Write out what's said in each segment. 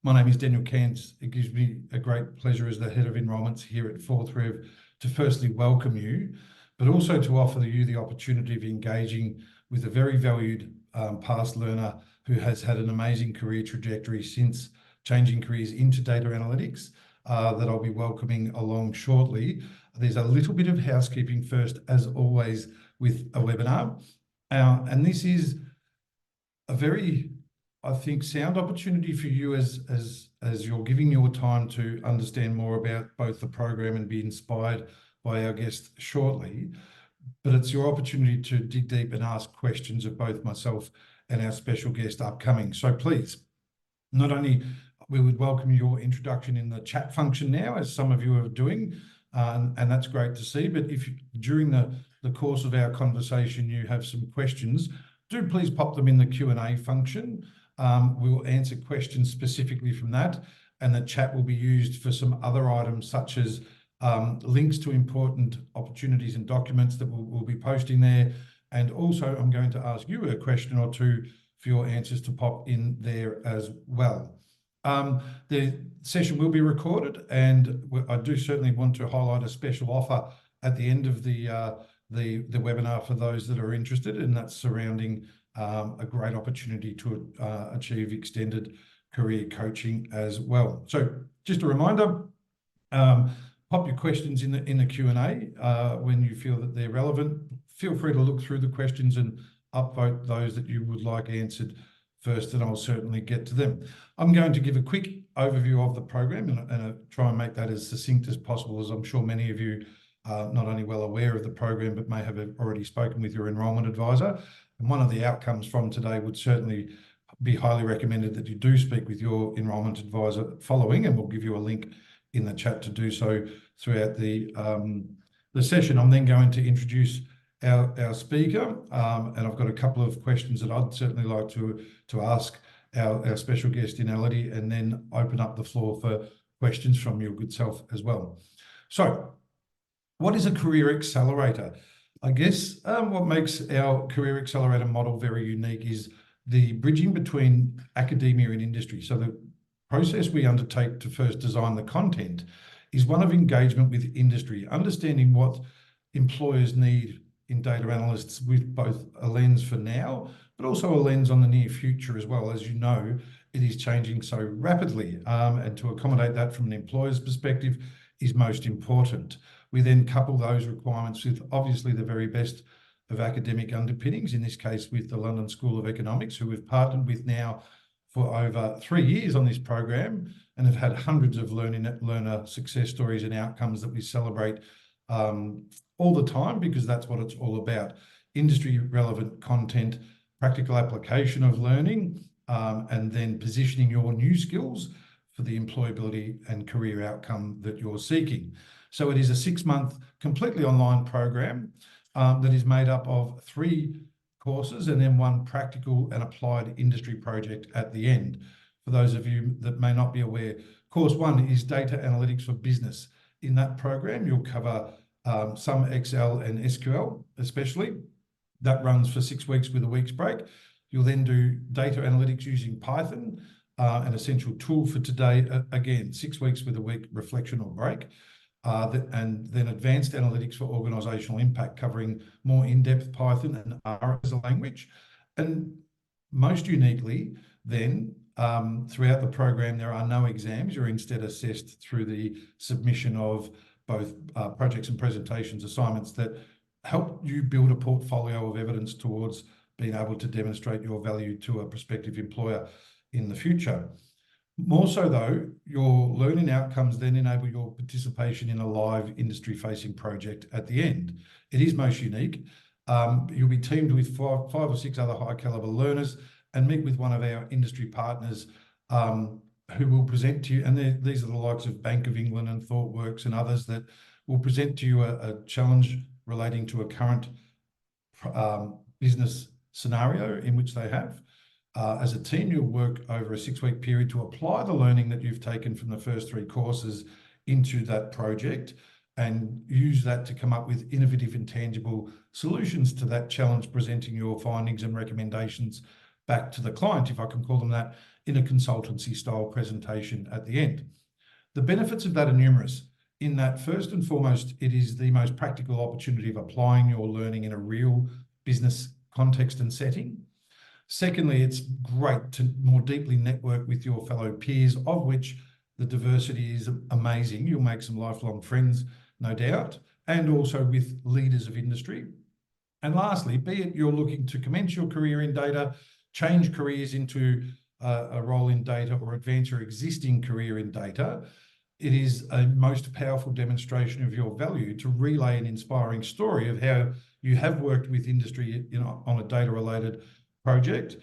My name is Daniel Cairns. It gives me a great pleasure as the head of enrolments here at 4-3 to firstly welcome you, but also to offer you the opportunity of engaging with a very valued past learner who has had an amazing career trajectory since changing careers into data analytics that I'll be welcoming along shortly. There's a little bit of housekeeping first, as always, with a webinar. And this is a very, I think, sound opportunity for you as you're giving your time to understand more about both the program and be inspired by our guest shortly. But it's your opportunity to dig deep and ask questions of both myself and our special guest upcoming. So please, not only we would welcome your introduction in the chat function now, as some of you are doing, and that's great to see. But if during the course of our conversation you have some questions, do please pop them in the Q&A function. We will answer questions specifically from that, and the chat will be used for some other items such as links to important opportunities and documents that we'll be posting there. And also I'm going to ask you a question or two for your answers to pop in there as well. The session will be recorded, and I do certainly want to highlight a special offer at the end of the webinar for those that are interested, and that's surrounding a great opportunity to achieve extended career coaching as well. So just a reminder, pop your questions in the Q&A when you feel that they're relevant. Feel free to look through the questions and upvote those that you would like answered first, and I'll certainly get to them. I'm going to give a quick overview of the program and try and make that as succinct as possible, as I'm sure many of you are not only well aware of the program, but may have already spoken with your enrolment advisor. And one of the outcomes from today would certainly be highly recommended that you do speak with your enrolment advisor following, and we'll give you a link in the chat to do so throughout the session. I'm then going to introduce our speaker, and I've got a couple of questions that I'd certainly like to ask our special guest in Elodie, and then open up the floor for questions from your good self as well. So, what is a career accelerator? I guess what makes our career accelerator model very unique is the bridging between academia and industry. So the process we undertake to first design the content is one of engagement with industry, understanding what employers need in data analysts with both a lens for now, but also a lens on the near future as well. As you know, it is changing so rapidly, and to accommodate that from an employer's perspective is most important. We then couple those requirements with obviously the very best of academic underpinnings, in this case with the London School of Economics, who we've partnered with now for over 3 years on this program, and have had hundreds of learner success stories and outcomes that we celebrate all the time, because that's what it's all about. Industry relevant content, practical application of learning, and then positioning your new skills for the employability and career outcome that you're seeking. So it is a 6-month completely online program that is made up of 3 courses and then 1 practical and applied industry project at the end. For those of you that may not be aware, course 1 is data analytics for business. In that program, you'll cover some Excel and SQL, especially. That runs for 6 weeks with a week's break. You'll then do data analytics using Python, an essential tool for today. Again, 6 weeks with a week reflection or break. And then advanced analytics for organizational impact, covering more in-depth Python and R as a language. And most uniquely, then, throughout the program, there are no exams. You're instead assessed through the submission of both projects and presentations, assignments that help you build a portfolio of evidence towards being able to demonstrate your value to a prospective employer in the future. More so though, your learning outcomes then enable your participation in a live industry-facing project at the end. It is most unique. You'll be teamed with 5 or 6 other high-caliber learners and meet with one of our industry partners who will present to you, and these are the likes of Bank of England and ThoughtWorks and others, that will present to you a challenge relating to a current business scenario in which they have. As a team, you'll work over a 6-week period to apply the learning that you've taken from the first 3 courses into that project, and use that to come up with innovative and tangible solutions to that challenge, presenting your findings and recommendations back to the client, if I can call them that, in a consultancy style presentation at the end. The benefits of that are numerous, in that first and foremost, it is the most practical opportunity of applying your learning in a real business context and setting. Secondly, it's great to more deeply network with your fellow peers, of which the diversity is amazing. You'll make some lifelong friends, no doubt, and also with leaders of industry. And lastly, be it you're looking to commence your career in data, change careers into a role in data, or advance your existing career in data, it is a most powerful demonstration of your value to relay an inspiring story of how you have worked with industry on a data-related project.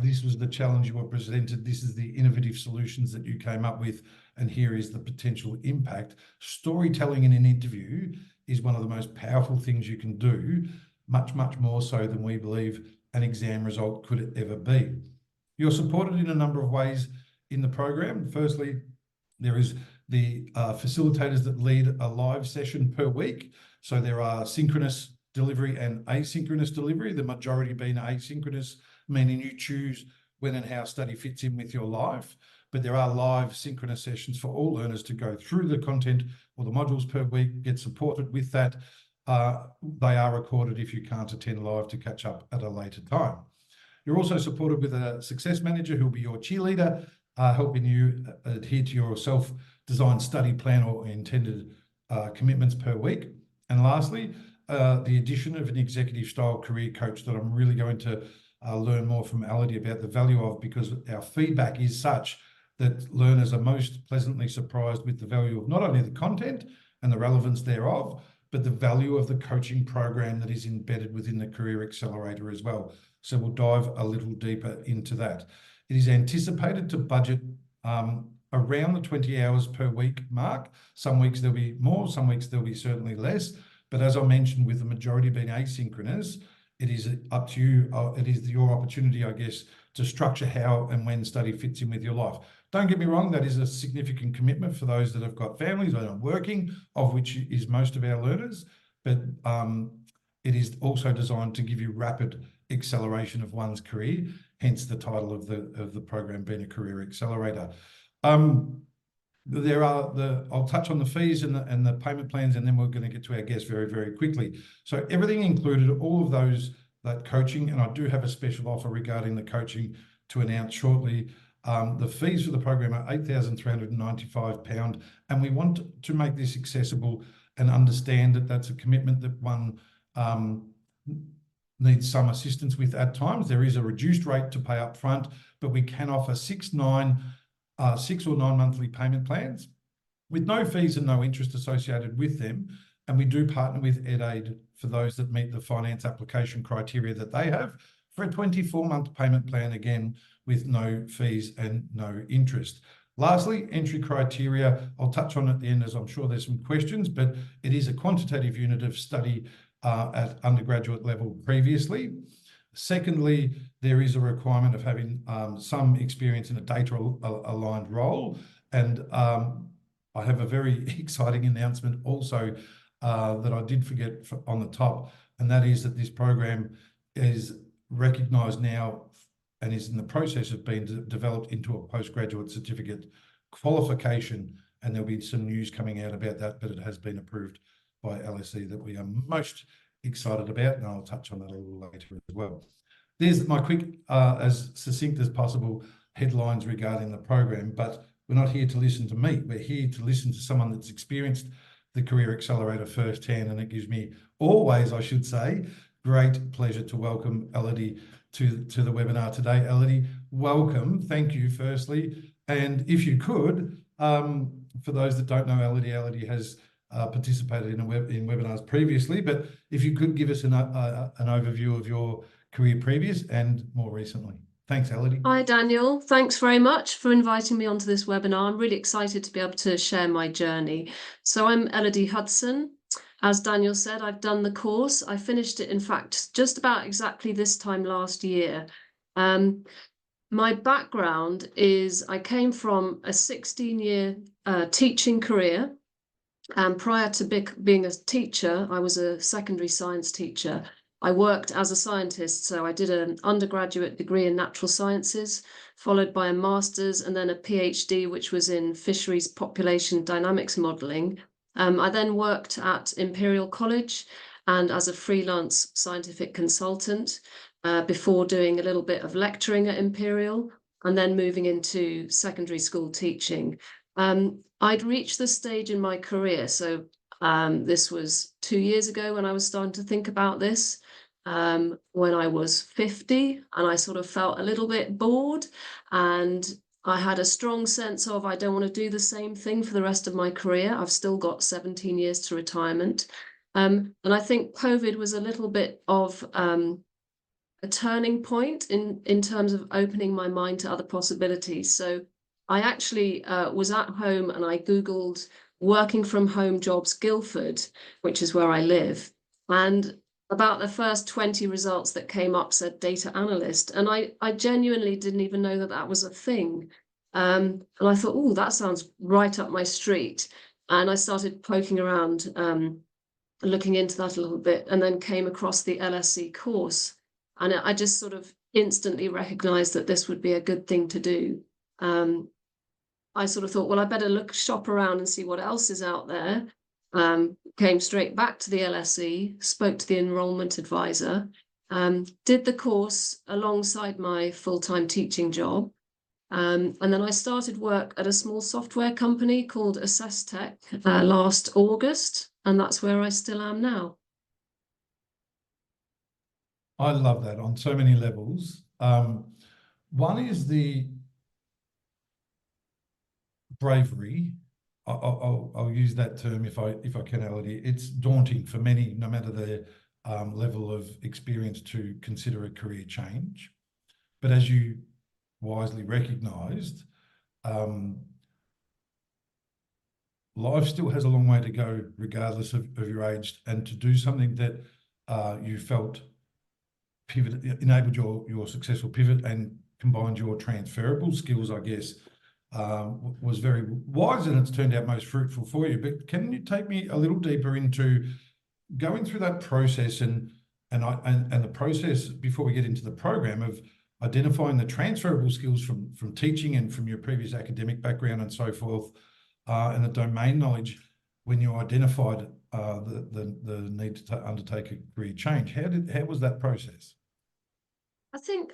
This was the challenge you were presented. This is the innovative solutions that you came up with, and here is the potential impact. Storytelling in an interview is one of the most powerful things you can do, much, much more so than we believe an exam result could ever be. You're supported in a number of ways in the program. Firstly, there is the facilitators that lead a live session per week. So there are synchronous delivery and asynchronous delivery, the majority being asynchronous, meaning you choose when and how study fits in with your life. But there are live synchronous sessions for all learners to go through the content or the modules per week, get supported with that. They are recorded if you can't attend live to catch up at a later time. You're also supported with a success manager who will be your cheerleader, helping you adhere to your self-designed study plan or intended commitments per week. And lastly, the addition of an executive style career coach that I'm really going to learn more from Elodie about the value of, because our feedback is such that learners are most pleasantly surprised with the value of not only the content and the relevance thereof, but the value of the coaching program that is embedded within the Career Accelerator as well. So we'll dive a little deeper into that. It is anticipated to budget around the 20 hours per week mark. Some weeks there'll be more, some weeks there'll be certainly less. But as I mentioned, with the majority being asynchronous, it is up to you. It is your opportunity, I guess, to structure how and when study fits in with your life. Don't get me wrong, that is a significant commitment for those that have got families that are working, of which is most of our learners. But it is also designed to give you rapid acceleration of one's career, hence the title of the program being a Career Accelerator. I'll touch on the fees and the payment plans, and then we're going to get to our guests very, very quickly. So everything included, all of that coaching, and I do have a special offer regarding the coaching to announce shortly. The fees for the program are £8,395, and we want to make this accessible and understand that that's a commitment that one needs some assistance with at times. There is a reduced rate to pay up front, but we can offer 6 or 9 monthly payment plans with no fees and no interest associated with them. And we do partner with EdAid for those that meet the finance application criteria that they have for a 24-month payment plan, again, with no fees and no interest. Lastly, entry criteria, I'll touch on at the end, as I'm sure there's some questions, but it is a quantitative unit of study at undergraduate level previously. Secondly, there is a requirement of having some experience in a data-aligned role. And I have a very exciting announcement also that I did forget on the top, and that is that this program is recognised now and is in the process of being developed into a postgraduate certificate qualification, and there'll be some news coming out about that, but it has been approved by LSE that we are most excited about, and I'll touch on that a little later as well. There's my quick, as succinct as possible, headlines regarding the program, but we're not here to listen to me. We're here to listen to someone that's experienced the Career Accelerator firsthand, and it gives me always, I should say, great pleasure to welcome Elodie to the webinar today. Elodie, welcome. Thank you, firstly. And if you could, for those that don't know Elodie has participated in webinars previously, but if you could give us an overview of your career previous and more recently. Thanks, Elodie. Hi, Daniel. Thanks very much for inviting me onto this webinar. I'm really excited to be able to share my journey. So I'm Elodie Hudson. As Daniel said, I've done the course. I finished it, in fact, just about exactly this time last year. My background is I came from a 16-year teaching career. And prior to being a teacher, I was a secondary science teacher. I worked as a scientist, so I did an undergraduate degree in natural sciences, followed by a master's and then a PhD, which was in fisheries population dynamics modelling. I then worked at Imperial College and as a freelance scientific consultant before doing a little bit of lecturing at Imperial and then moving into secondary school teaching. I'd reached the stage in my career, so this was 2 years ago when I was starting to think about this, when I was 50, and I sort of felt a little bit bored, and I had a strong sense of I don't want to do the same thing for the rest of my career. I've still got 17 years to retirement. And I think COVID was a little bit of a turning point in terms of opening my mind to other possibilities. So I actually was at home and I Googled working from home jobs Guildford, which is where I live. And about the first 20 results that came up said data analyst. And I genuinely didn't even know that that was a thing. And I thought, oh, that sounds right up my street. And I started poking around, looking into that a little bit, and then came across the LSE course. And I just sort of instantly recognized that this would be a good thing to do. I sort of thought, well, I better shop around and see what else is out there. Came straight back to the LSE, spoke to the enrolment advisor, did the course alongside my full-time teaching job. And then I started work at a small software company called Assess Tech last August, and that's where I still am now. I love that on so many levels. One is the bravery. I'll use that term if I can, Elodie. It's daunting for many, no matter their level of experience, to consider a career change. But as you wisely recognised, life still has a long way to go, regardless of your age, and to do something that you felt enabled your successful pivot and combined your transferable skills, I guess, was very wise, and it's turned out most fruitful for you. But can you take me a little deeper into going through that process and the process before we get into the program of identifying the transferable skills from teaching and from your previous academic background and so forth, and the domain knowledge when you identified the need to undertake a career change? How was that process? I think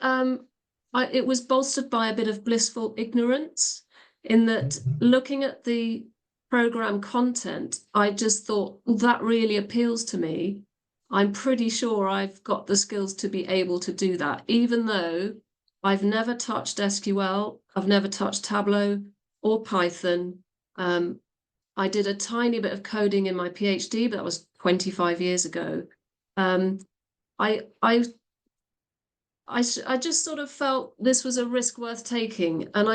it was bolstered by a bit of blissful ignorance, in that looking at the program content, I just thought, well, that really appeals to me. I'm pretty sure I've got the skills to be able to do that, even though I've never touched SQL, I've never touched Tableau or Python. I did a tiny bit of coding in my PhD, but that was 25 years ago. I just sort of felt this was a risk worth taking. And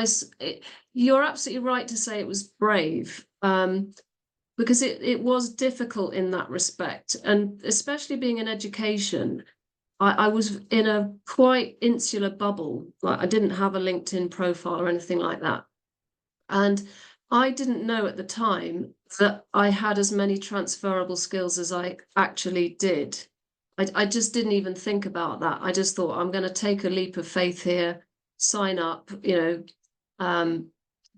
you're absolutely right to say it was brave, because it was difficult in that respect. And especially being in education, I was in a quite insular bubble. Like, I didn't have a LinkedIn profile or anything like that. And I didn't know at the time that I had as many transferable skills as I actually did. I just didn't even think about that. I just thought, I'm going to take a leap of faith here, sign up,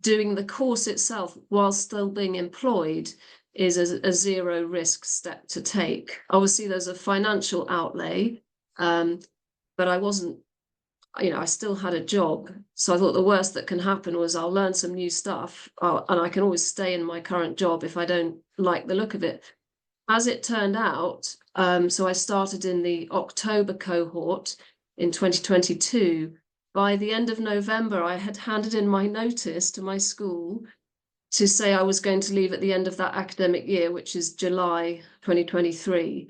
doing the course itself while still being employed is a zero risk step to take. Obviously, there's a financial outlay, but I wasn't, I still had a job. So I thought the worst that can happen was I'll learn some new stuff, and I can always stay in my current job if I don't like the look of it. As it turned out, so I started in the October cohort in 2022. By the end of November, I had handed in my notice to my school to say I was going to leave at the end of that academic year, which is July 2023,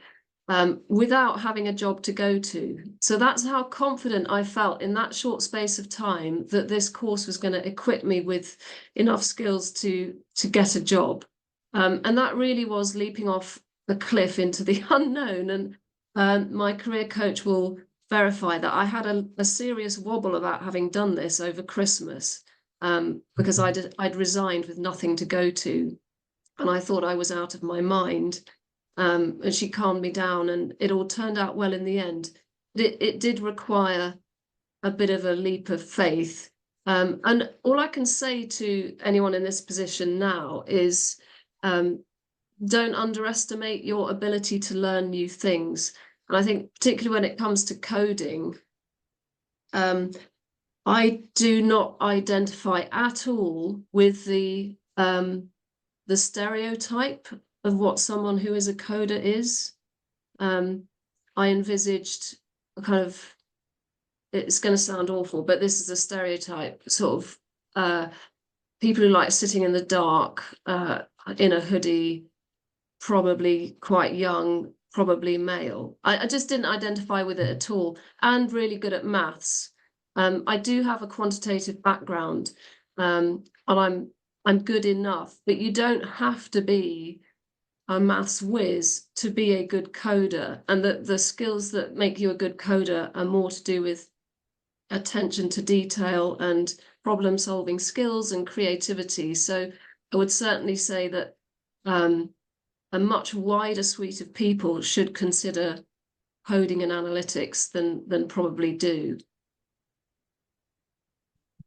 without having a job to go to. So that's how confident I felt in that short space of time that this course was going to equip me with enough skills to get a job. And that really was leaping off the cliff into the unknown. And my career coach will verify that I had a serious wobble about having done this over Christmas, because I'd resigned with nothing to go to, and I thought I was out of my mind. And she calmed me down, and it all turned out well in the end. It did require a bit of a leap of faith, And all I can say to anyone in this position now is don't underestimate your ability to learn new things. And I think particularly when it comes to coding, I do not identify at all with the stereotype of what someone who is a coder is. I envisaged a kind of, it's going to sound awful, but this is a stereotype, sort of people who like sitting in the dark in a hoodie, probably quite young, probably male. I just didn't identify with it at all, and really good at maths. I do have a quantitative background, and I'm good enough, but you don't have to be a maths whiz to be a good coder, and the skills that make you a good coder are more to do with attention to detail and problem solving skills and creativity. So I would certainly say that a much wider suite of people should consider coding and analytics than probably do.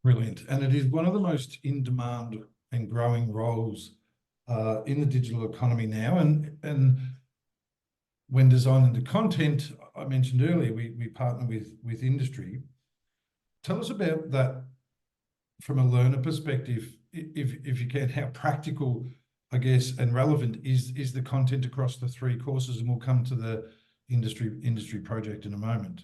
Brilliant. And it is one of the most in-demand and growing roles in the digital economy now. And when designing the content, I mentioned earlier, we partner with industry. Tell us about that from a learner perspective, if you can, how practical, I guess, and relevant is the content across the 3 courses, and we'll come to the industry project in a moment.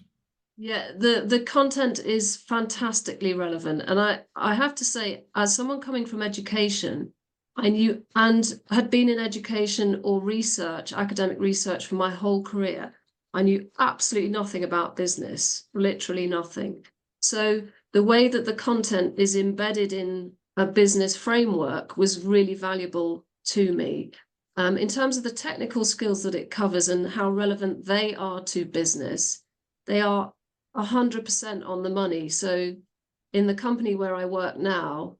Yeah, the content is fantastically relevant. And I have to say, as someone coming from education, I knew and had been in education or research, academic research for my whole career. I knew absolutely nothing about business, literally nothing. So the way that the content is embedded in a business framework was really valuable to me. In terms of the technical skills that it covers and how relevant they are to business, they are 100% on the money. So in the company where I work now,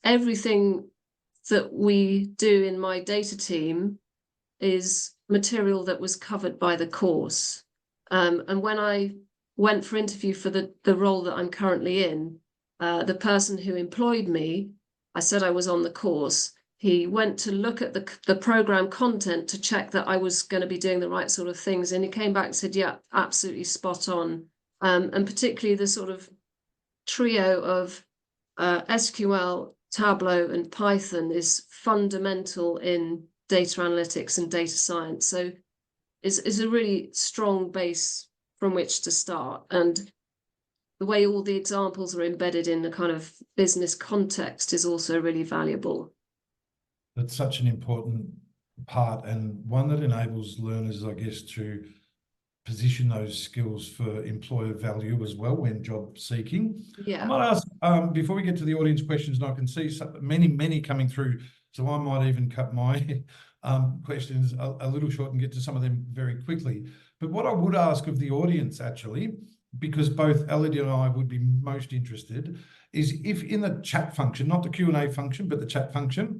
everything that we do in my data team is material that was covered by the course. And when I went for interview for the role that I'm currently in, the person who employed me, I said I was on the course. He went to look at the program content to check that I was going to be doing the right sort of things. And he came back and said, yeah, absolutely spot on. And particularly the sort of trio of SQL, Tableau, and Python is fundamental in data analytics and data science. So it's a really strong base from which to start. And the way all the examples are embedded in the kind of business context is also really valuable. That's such an important part, and one that enables learners, I guess, to position those skills for employer value as well when job seeking. Yeah. I might ask, before we get to the audience questions, and I can see many coming through, so I might even cut my questions a little short and get to some of them very quickly. But what I would ask of the audience, actually, because both Elodie and I would be most interested, is if in the chat function, not the Q&A function, but the chat function,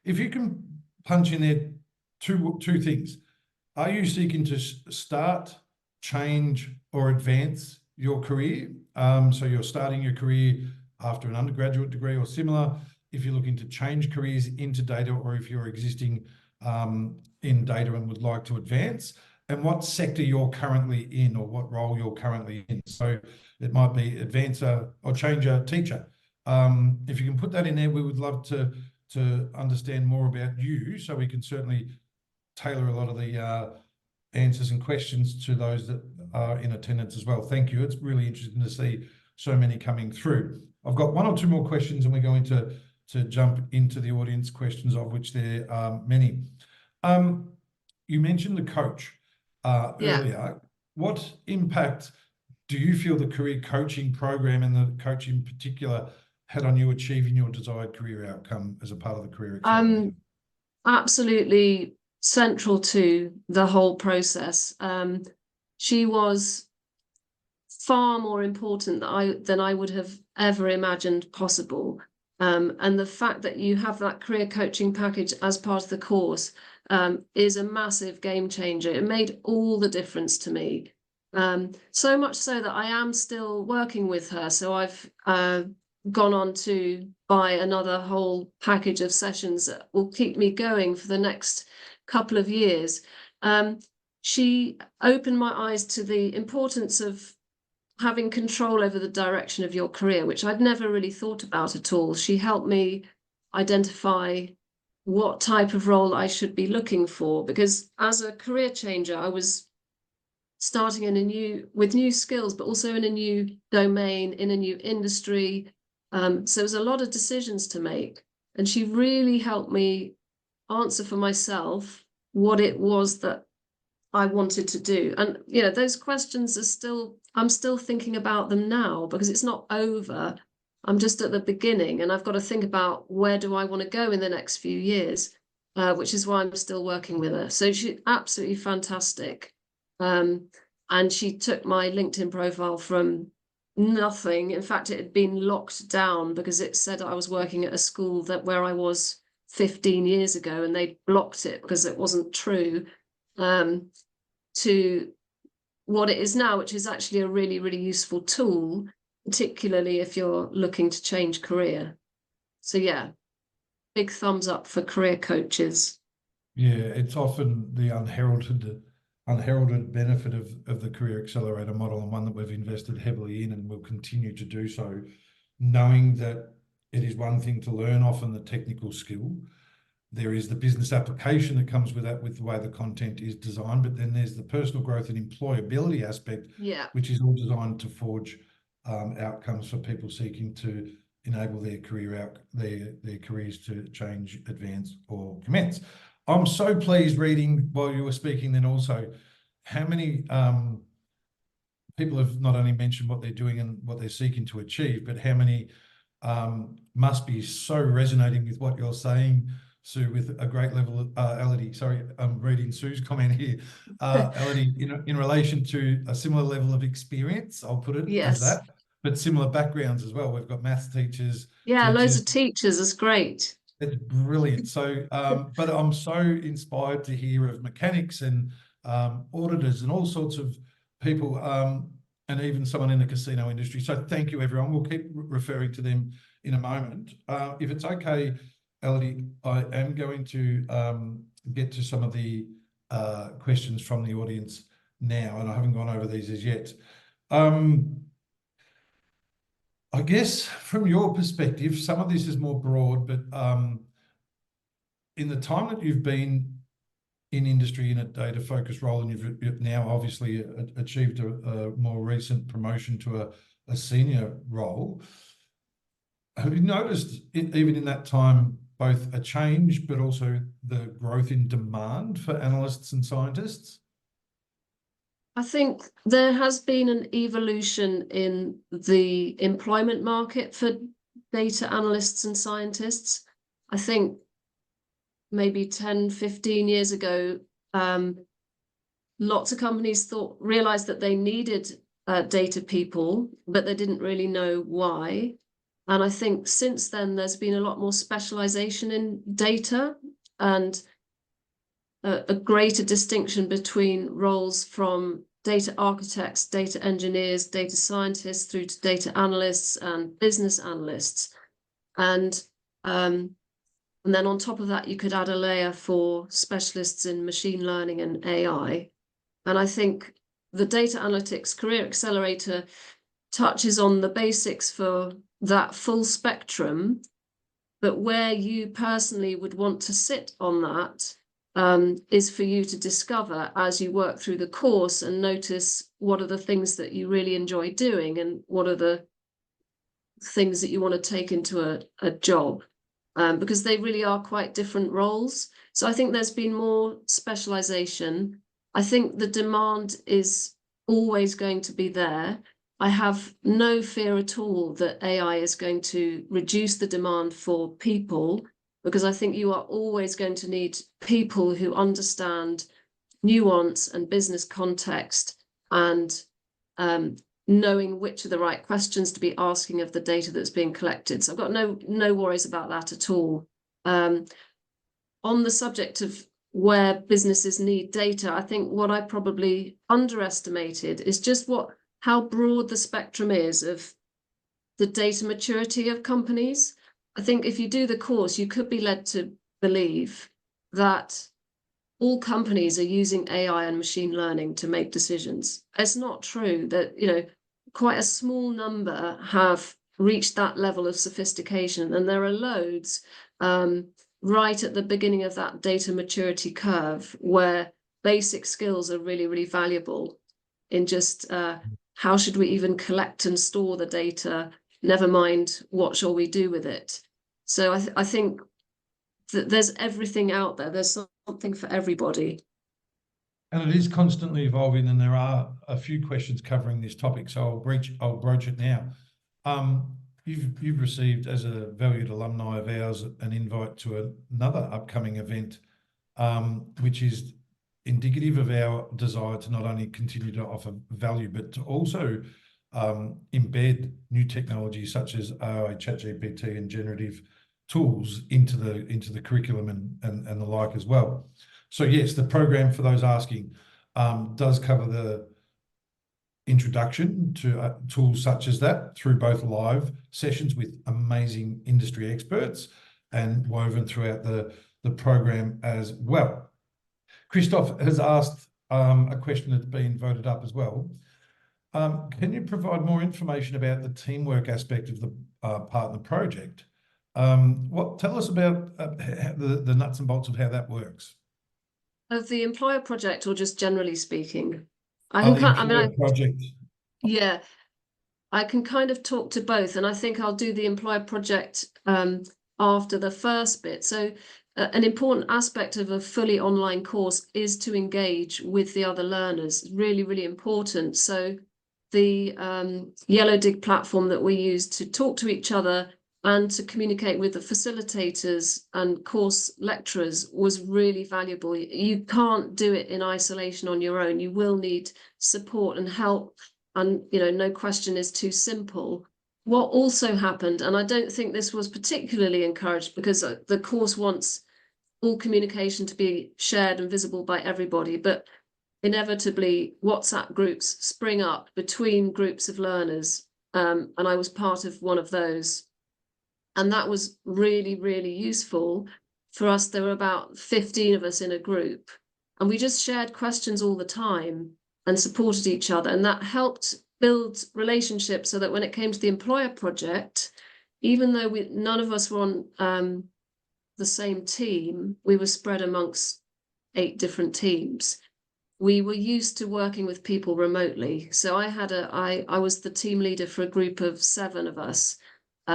if you can punch in there two things. Are you seeking to start, change, or advance your career? So you're starting your career after an undergraduate degree or similar. If you're looking to change careers into data, or if you're existing in data and would like to advance, and what sector you're currently in or what role you're currently in. So it might be advancer or changer, teacher. If you can put that in there, we would love to understand more about you, so we can certainly tailor a lot of the answers and questions to those that are in attendance as well. Thank you. It's really interesting to see so many coming through. I've got 1 or 2 more questions, and we're going to jump into the audience questions, of which there are many. You mentioned the coach earlier. What impact do you feel the career coaching program, and the coach in particular, had on you achieving your desired career outcome as a part of the career accelerator? Absolutely central to the whole process. She was far more important than I would have ever imagined possible. And the fact that you have that career coaching package as part of the course is a massive game changer. It made all the difference to me. So much so that I am still working with her. So I've gone on to buy another whole package of sessions that will keep me going for the next couple of years. She opened my eyes to the importance of having control over the direction of your career, which I'd never really thought about at all. She helped me identify what type of role I should be looking for, because as a career changer, I was starting with new skills, but also in a new domain, in a new industry. So there's a lot of decisions to make. And she really helped me answer for myself what it was that I wanted to do. And, you know, those questions I'm still thinking about them now, because it's not over. I'm just at the beginning, and I've got to think about where do I want to go in the next few years, which is why I'm still working with her. So she's absolutely fantastic. And she took my LinkedIn profile from nothing. In fact, it had been locked down because it said I was working at a school where I was 15 years ago, and they blocked it because it wasn't true, to what it is now, which is actually a really, really useful tool, particularly if you're looking to change career. So yeah, big thumbs up for career coaches. Yeah, it's often the unheralded benefit of the Career Accelerator model, and one that we've invested heavily in and will continue to do so, knowing that it is one thing to learn often the technical skill. There is the business application that comes with that, with the way the content is designed, but then there's the personal growth and employability aspect, which is all designed to forge outcomes for people seeking to enable their careers to change, advance, or commence. I'm so pleased reading while you were speaking then also how many people have not only mentioned what they're doing and what they're seeking to achieve, but how many must be so resonating with what you're saying, Sue, with a great level of Elodie. Sorry, I'm reading Sue's comment here. Elodie, in relation to a similar level of experience, I'll put it as that, but similar backgrounds as well. We've got maths teachers. Yeah, loads of teachers. It's great. It's brilliant. So, but I'm so inspired to hear of mechanics and auditors and all sorts of people, and even someone in the casino industry. So thank you, everyone. We'll keep referring to them in a moment. If it's okay, Elodie, I am going to get to some of the questions from the audience now, and I haven't gone over these as yet. I guess from your perspective, some of this is more broad, but in the time that you've been in industry in a data-focused role, and you've now obviously achieved a more recent promotion to a senior role, have you noticed, even in that time, both a change, but also the growth in demand for analysts and scientists? I think there has been an evolution in the employment market for data analysts and scientists. I think maybe 10, 15 years ago, lots of companies realized that they needed data people, but they didn't really know why. And I think since then, there's been a lot more specialization in data, and a greater distinction between roles from data architects, data engineers, data scientists, through to data analysts and business analysts. And then on top of that, you could add a layer for specialists in machine learning and AI. And I think the Data Analytics Career Accelerator touches on the basics for that full spectrum, but where you personally would want to sit on that is for you to discover as you work through the course and notice what are the things that you really enjoy doing and what are the things that you want to take into a job, because they really are quite different roles. So I think there's been more specialization. I think the demand is always going to be there. I have no fear at all that AI is going to reduce the demand for people, because I think you are always going to need people who understand nuance and business context, and knowing which are the right questions to be asking of the data that's being collected. So I've got no worries about that at all. On the subject of where businesses need data, I think what I probably underestimated is just how broad the spectrum is of the data maturity of companies. I think if you do the course, you could be led to believe that all companies are using AI and machine learning to make decisions. It's not true that, quite a small number have reached that level of sophistication, and there are loads right at the beginning of that data maturity curve where basic skills are really, really valuable in just how should we even collect and store the data, never mind what shall we do with it. So I think that there's everything out there. There's something for everybody. And it is constantly evolving, and there are a few questions covering this topic, so I'll broach it now. You've received, as a valued alumni of ours, an invite to another upcoming event, which is indicative of our desire to not only continue to offer value, but to also embed new technologies such as AI, ChatGPT, and generative tools into the curriculum and the like as well. So yes, the program, for those asking, does cover the introduction to tools such as that through both live sessions with amazing industry experts and woven throughout the program as well. Christoph has asked a question that's been voted up as well. Can you provide more information about the teamwork aspect of the partner project? Tell us about the nuts and bolts of how that works. Of the employer project, or just generally speaking? Project. Yeah, I can kind of talk to both, and I think I'll do the employer project after the first bit. So an important aspect of a fully online course is to engage with the other learners. Really, really important. So the Elodie platform that we use to talk to each other and to communicate with the facilitators and course lecturers was really valuable. You can't do it in isolation on your own. You will need support and help, and no question is too simple. What also happened, and I don't think this was particularly encouraged because the course wants all communication to be shared and visible by everybody, but inevitably WhatsApp groups spring up between groups of learners, and I was part of one of those. And that was really, really useful for us. There were about 15 of us in a group, and we just shared questions all the time and supported each other. And that helped build relationships so that when it came to the employer project, even though none of us were on the same team, we were spread amongst 8 different teams. We were used to working with people remotely. So I was the team leader for a group of 7 of us,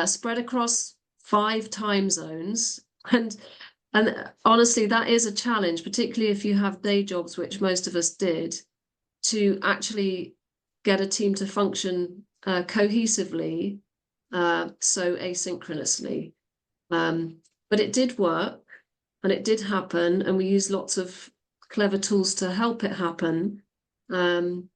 spread across 5 time zones. And honestly, that is a challenge, particularly if you have day jobs, which most of us did, to actually get a team to function cohesively, so asynchronously. But it did work, and it did happen, and we used lots of clever tools to help it happen. And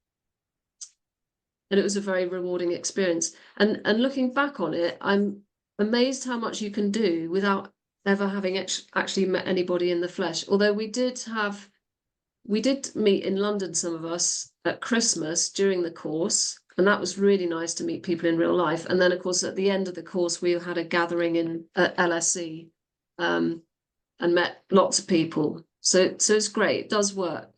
it was a very rewarding experience. And looking back on it, I'm amazed how much you can do without ever having actually met anybody in the flesh. Although we did meet in London, some of us, at Christmas during the course, and that was really nice to meet people in real life. And then, of course, at the end of the course, we had a gathering at LSE, and met lots of people. So it's great. It does work.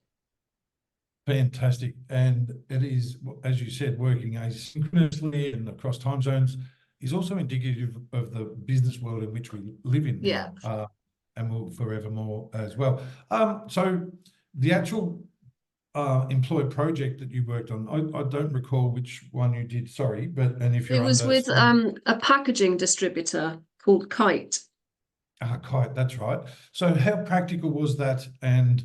Fantastic. And it is, as you said, working asynchronously and across time zones is also indicative of the business world in which we live in now, and will forevermore as well. So the actual employed project that you worked on, I don't recall which one you did, sorry, and if you're it was with a packaging distributor called Kite. Kite, that's right. So how practical was that, and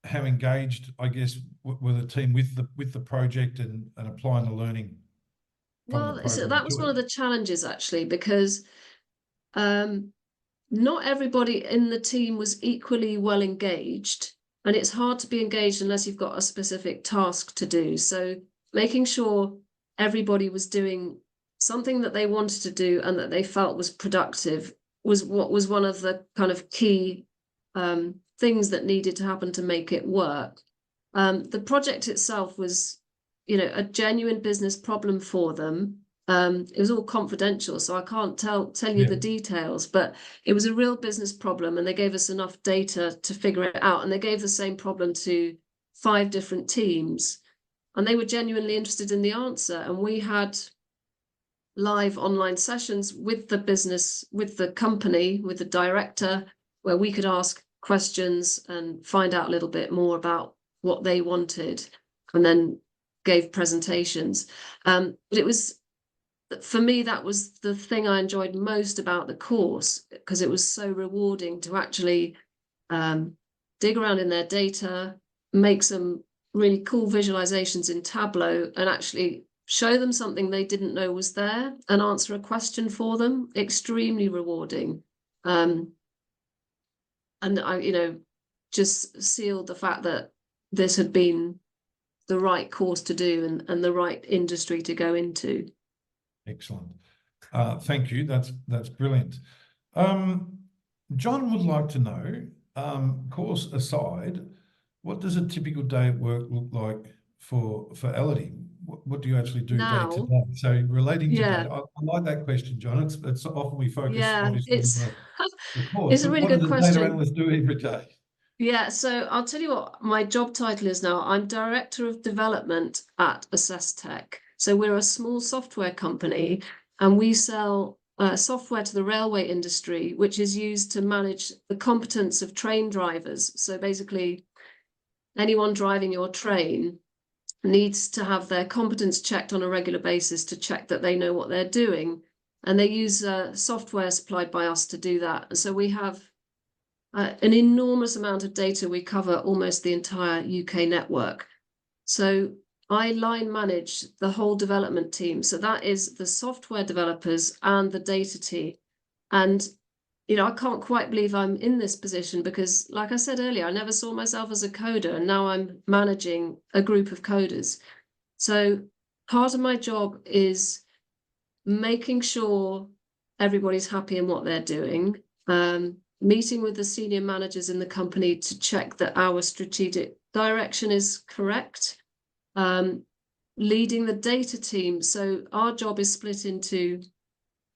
how engaged, I guess, were the team with the project and applying the learning? Well, so that was one of the challenges, actually, because not everybody in the team was equally well engaged, and it's hard to be engaged unless you've got a specific task to do. So making sure everybody was doing something that they wanted to do and that they felt was productive was one of the kind of key things that needed to happen to make it work. The project itself was, a genuine business problem for them. It was all confidential, so I can't tell you the details, but it was a real business problem, and they gave us enough data to figure it out. And they gave the same problem to 5 different teams, and they were genuinely interested in the answer. And we had live online sessions with the business, with the company, with the director, where we could ask questions and find out a little bit more about what they wanted, and then gave presentations. But it was, for me, that was the thing I enjoyed most about the course, because it was so rewarding to actually dig around in their data, make some really cool visualizations in Tableau, and actually show them something they didn't know was there and answer a question for them. Extremely rewarding. And I, just sealed the fact that this had been the right course to do and the right industry to go into. Excellent. Thank you. That's brilliant. John would like to know, course aside, what does a typical day at work look like for Elodie? What do you actually do day to day? So relating to data, I like that question, John. It's often we focus obviously on the course, it's a really but good what question. do data analysts do every day? Yeah, so I'll tell you what my job title is now. I'm Director of Development at Assess Tech. So we're a small software company, and we sell software to the railway industry, which is used to manage the competence of train drivers. So basically, anyone driving your train needs to have their competence checked on a regular basis to check that they know what they're doing. And they use software supplied by us to do that. And so we have an enormous amount of data. We cover almost the entire UK network. So I line manage the whole development team. So that is the software developers and the data team. And, I can't quite believe I'm in this position because, like I said earlier, I never saw myself as a coder, and now I'm managing a group of coders. So part of my job is making sure everybody's happy in what they're doing, meeting with the senior managers in the company to check that our strategic direction is correct, leading the data team. So our job is split into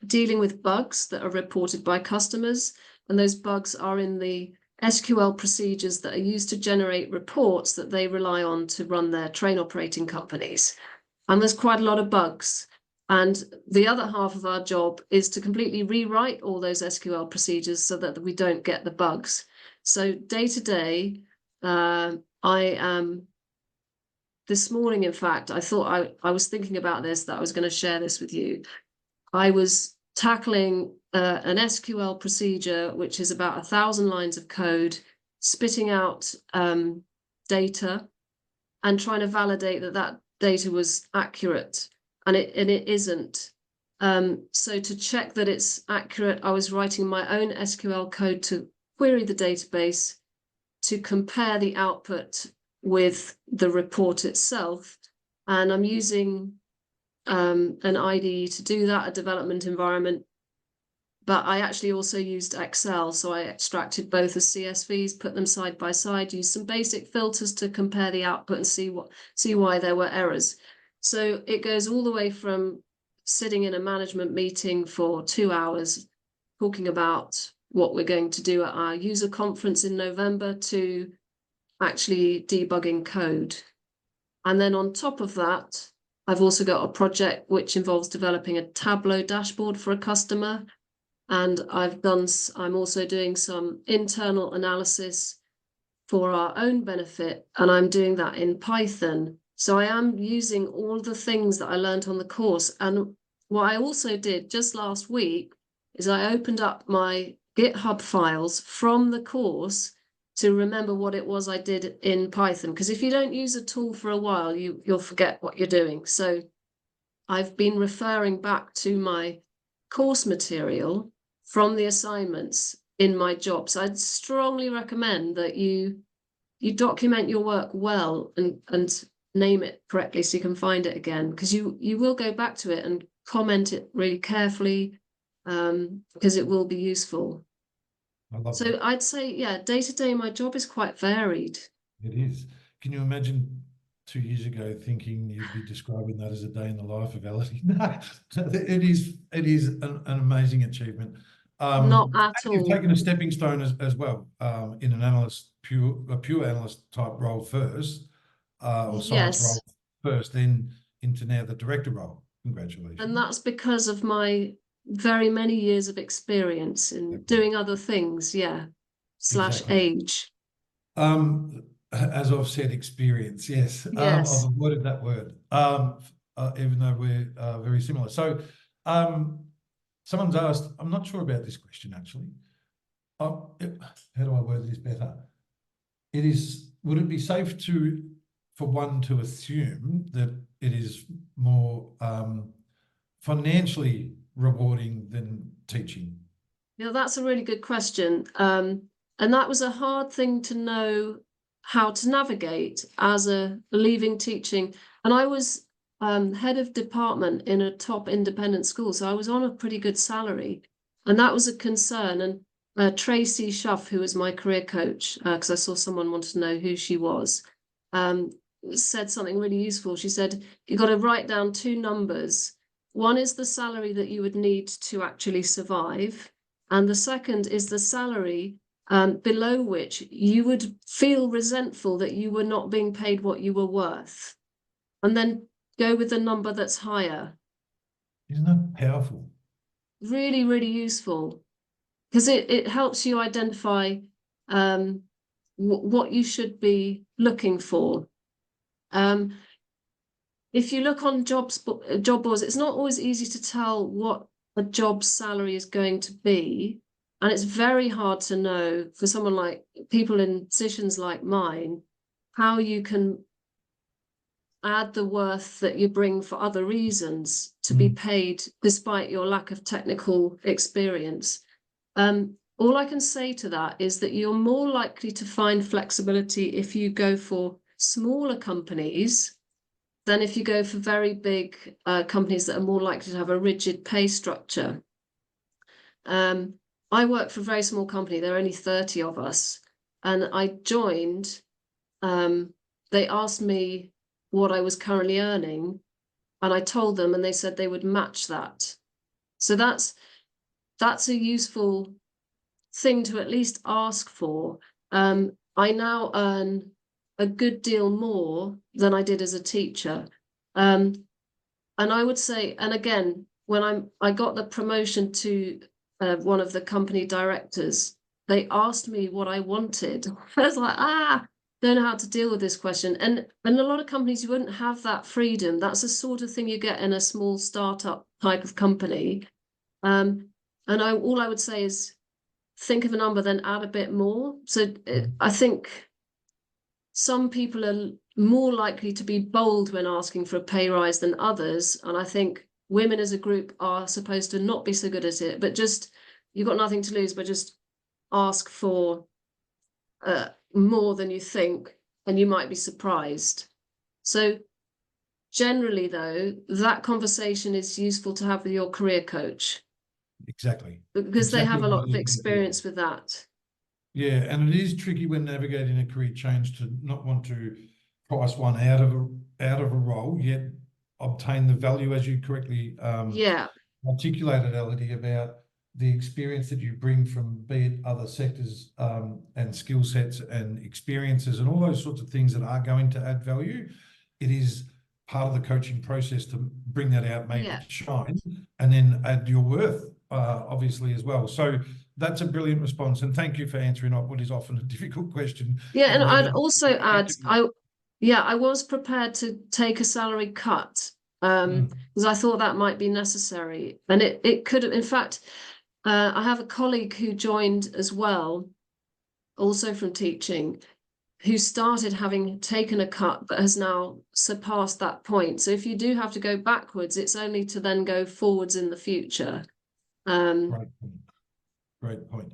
dealing with bugs that are reported by customers, and those bugs are in the SQL procedures that are used to generate reports that they rely on to run their train operating companies. And there's quite a lot of bugs. And the other half of our job is to completely rewrite all those SQL procedures so that we don't get the bugs. So day to day, I am, this morning, in fact, I thought I was thinking about this, that I was going to share this with you. I was tackling an SQL procedure, which is about 1,000 lines of code, spitting out data and trying to validate that data was accurate. And it isn't. So to check that it's accurate, I was writing my own SQL code to query the database, to compare the output with the report itself. And I'm using an IDE to do that, a development environment. But I actually also used Excel. So I extracted both as CSVs, put them side by side, used some basic filters to compare the output and see why there were errors. So it goes all the way from sitting in a management meeting for 2 hours, talking about what we're going to do at our user conference in November, to actually debugging code. And then on top of that, I've also got a project which involves developing a Tableau dashboard for a customer. And I'm also doing some internal analysis for our own benefit, and I'm doing that in Python. So I am using all the things that I learned on the course. And what I also did just last week is I opened up my GitHub files from the course to remember what it was I did in Python. Because if you don't use a tool for a while, you'll forget what you're doing. So I've been referring back to my course material from the assignments in my job. So I'd strongly recommend that you document your work well and name it correctly so you can find it again, because you will go back to it and comment it really carefully, because it will be useful. So that. I'd say, yeah, day to day, my job is quite varied. It is. Can you imagine 2 years ago thinking you'd be describing that as a day in the life of Elodie. No, it is an amazing achievement. Not at You've all. taken a stepping stone as well, in an analyst, a pure analyst type role first, or science Yes. role first, then into now the director role. And Congratulations. that's because of my very many years of experience in doing other things, yeah, / Exactly. age. As I've said, experience, yes. I've Yes. avoided that word, even though we're very similar. So, someone's asked, I'm not sure about this question actually. How do I word this better? Would it be safe for one to assume that it is more financially rewarding than teaching? Yeah, that's a really good question. And that was a hard thing to know how to navigate as a leaving teaching. And I was head of department in a top independent school, so I was on a pretty good salary. And that was a concern. And Tracy Schuff, who was my career coach, because I saw someone wanted to know who she was, said something really useful. She said, you've got to write down 2 numbers. One is the salary that you would need to actually survive. And the second is the salary below which you would feel resentful that you were not being paid what you were worth. And then go with the number that's higher. Isn't that powerful? Really, really useful. Because it helps you identify what you should be looking for. If you look on job boards, it's not always easy to tell what a job salary is going to be. And it's very hard to know for someone like people in positions like mine, how you can add the worth that you bring for other reasons to be paid despite your lack of technical experience. All I can say to that is that you're more likely to find flexibility if you go for smaller companies than if you go for very big companies that are more likely to have a rigid pay structure. I work for a very small company. There are only 30 of us. And I joined, they asked me what I was currently earning, and I told them, and they said they would match that. So that's a useful thing to at least ask for. I now earn a good deal more than I did as a teacher. And I would say, and again, when I got the promotion to one of the company directors, they asked me what I wanted. I was like, don't know how to deal with this question. And a lot of companies, you wouldn't have that freedom. That's the sort of thing you get in a small startup type of company. And all I would say is think of a number, then add a bit more. So I think some people are more likely to be bold when asking for a pay rise than others. And I think women as a group are supposed to not be so good at it, but just, you've got nothing to lose, but just ask for more than you think, and you might be surprised. So generally, though, that conversation is useful to have with your career coach. Exactly. Because they have a lot of experience with that. Yeah, and it is tricky when navigating a career change to not want to price one out of a role, yet obtain the value, as you correctly articulated, Elodie, about the experience that you bring from, be it other sectors and skill sets and experiences and all those sorts of things that are going to add value. It is part of the coaching process to bring that out, make it shine, and then add your worth, obviously, as well. So that's a brilliant response, and thank you for answering what is often a difficult question. Yeah, and I'd also add, I was prepared to take a salary cut because I thought that might be necessary, and it could have. In fact, I have a colleague who joined as well, also from teaching, who started having taken a cut but has now surpassed that point. So if you do have to go backwards, it's only to then go forwards in the future. Great point.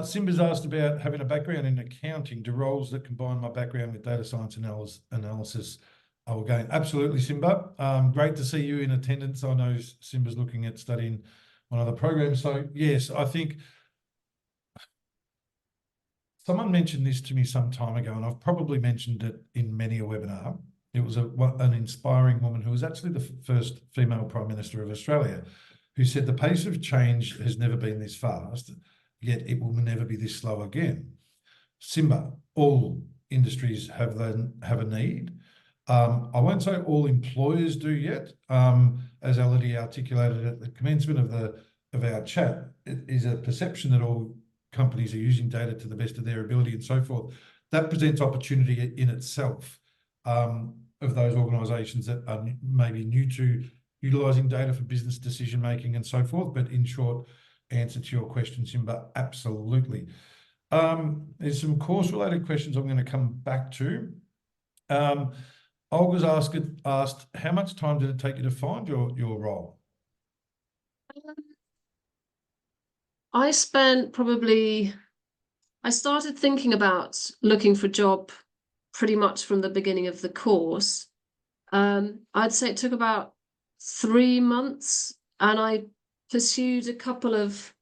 Simba's asked about having a background in accounting. Do roles that combine my background with data science analysis I will gain? Absolutely, Simba. Great to see you in attendance. I know Simba's looking at studying one of the programs. So yes, I think someone mentioned this to me some time ago, and I've probably mentioned it in many a webinar. It was an inspiring woman who was actually the first female Prime Minister of Australia, who said the pace of change has never been this fast, yet it will never be this slow again. Simba, all industries have a need. I won't say all employers do yet. As Elodie articulated at the commencement of our chat, it is a perception that all companies are using data to the best of their ability and so forth. That presents opportunity in itself of those organisations that are maybe new to utilising data for business decision making and so forth. But in short, answer to your question, Simba, absolutely. There's some course-related questions I'm going to come back to. Olga's asked, how much time did it take you to find your role? I spent I started thinking about looking for a job pretty much from the beginning of the course. I'd say it took about 3 months, and I pursued a couple of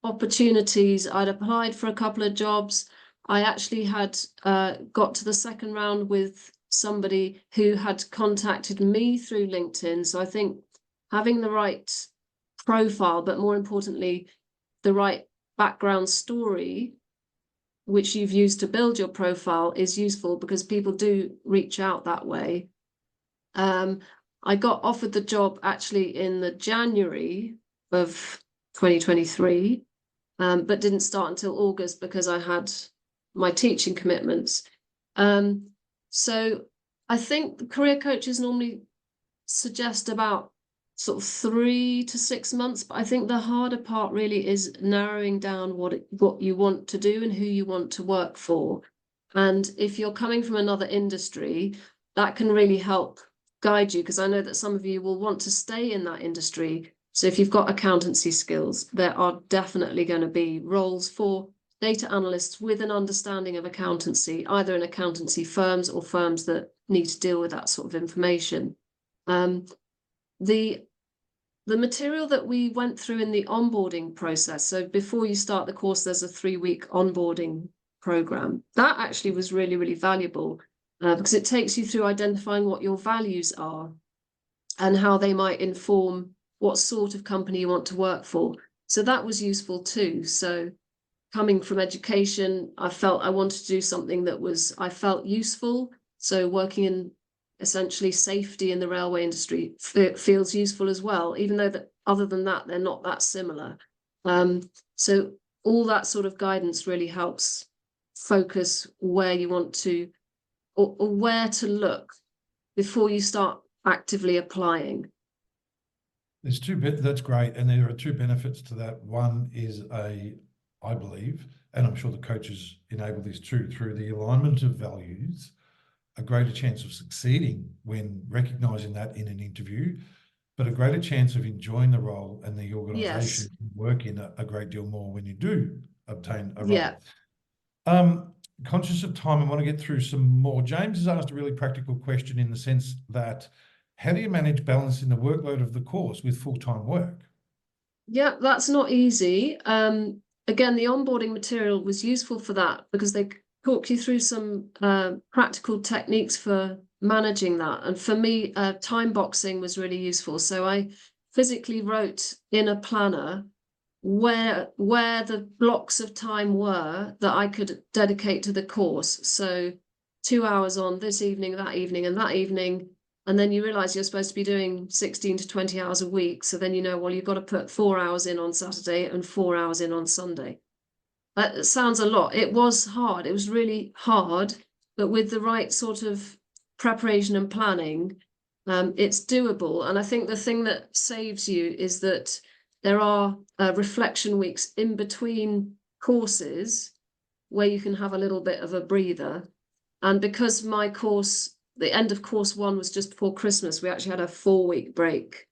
opportunities. I'd applied for a couple of jobs. I actually had got to the second round with somebody who had contacted me through LinkedIn. So I think having the right profile, but more importantly, the right background story, which you've used to build your profile, is useful because people do reach out that way. I got offered the job actually in the January of 2023, but didn't start until August because I had my teaching commitments. So I think the career coaches normally suggest about sort of 3 to 6 months, but I think the harder part really is narrowing down what you want to do and who you want to work for. And if you're coming from another industry, that can really help guide you, because I know that some of you will want to stay in that industry. So if you've got accountancy skills, there are definitely going to be roles for data analysts with an understanding of accountancy, either in accountancy firms or firms that need to deal with that sort of information. The material that we went through in the onboarding process, so before you start the course, there's a 3-week onboarding program. That actually was really, really valuable because it takes you through identifying what your values are and how they might inform what sort of company you want to work for. So that was useful too. So coming from education, I felt I wanted to do something that I felt useful. So working in essentially safety in the railway industry feels useful as well, even though that other than that, they're not that similar. So all that sort of guidance really helps focus where you want to, or where to look before you start actively applying. There's that's great. And there are 2 benefits to that. One is I believe, and I'm sure the coaches enable this too, through the alignment of values, a greater chance of succeeding when recognising that in an interview, but a greater chance of enjoying the role and the organisation you work in a great deal more when you do obtain a role. Yeah. Conscious of time, I want to get through some more. James has asked a really practical question in the sense that, how do you manage balancing the workload of the course with full-time work? Yeah, that's not easy. Again, the onboarding material was useful for that because they talk you through some practical techniques for managing that. And for me, time boxing was really useful. So I physically wrote in a planner where the blocks of time were that I could dedicate to the course. So 2 hours on this evening, that evening, and that evening. And then you realize you're supposed to be doing 16 to 20 hours a week. So then you know, well, you've got to put 4 hours in on Saturday and 4 hours in on Sunday. That sounds a lot. It was hard. It was really hard. But with the right sort of preparation and planning, it's doable. And I think the thing that saves you is that there are reflection weeks in between courses where you can have a little bit of a breather. And because my course, the end of course 1 was just before Christmas, we actually had a 4-week break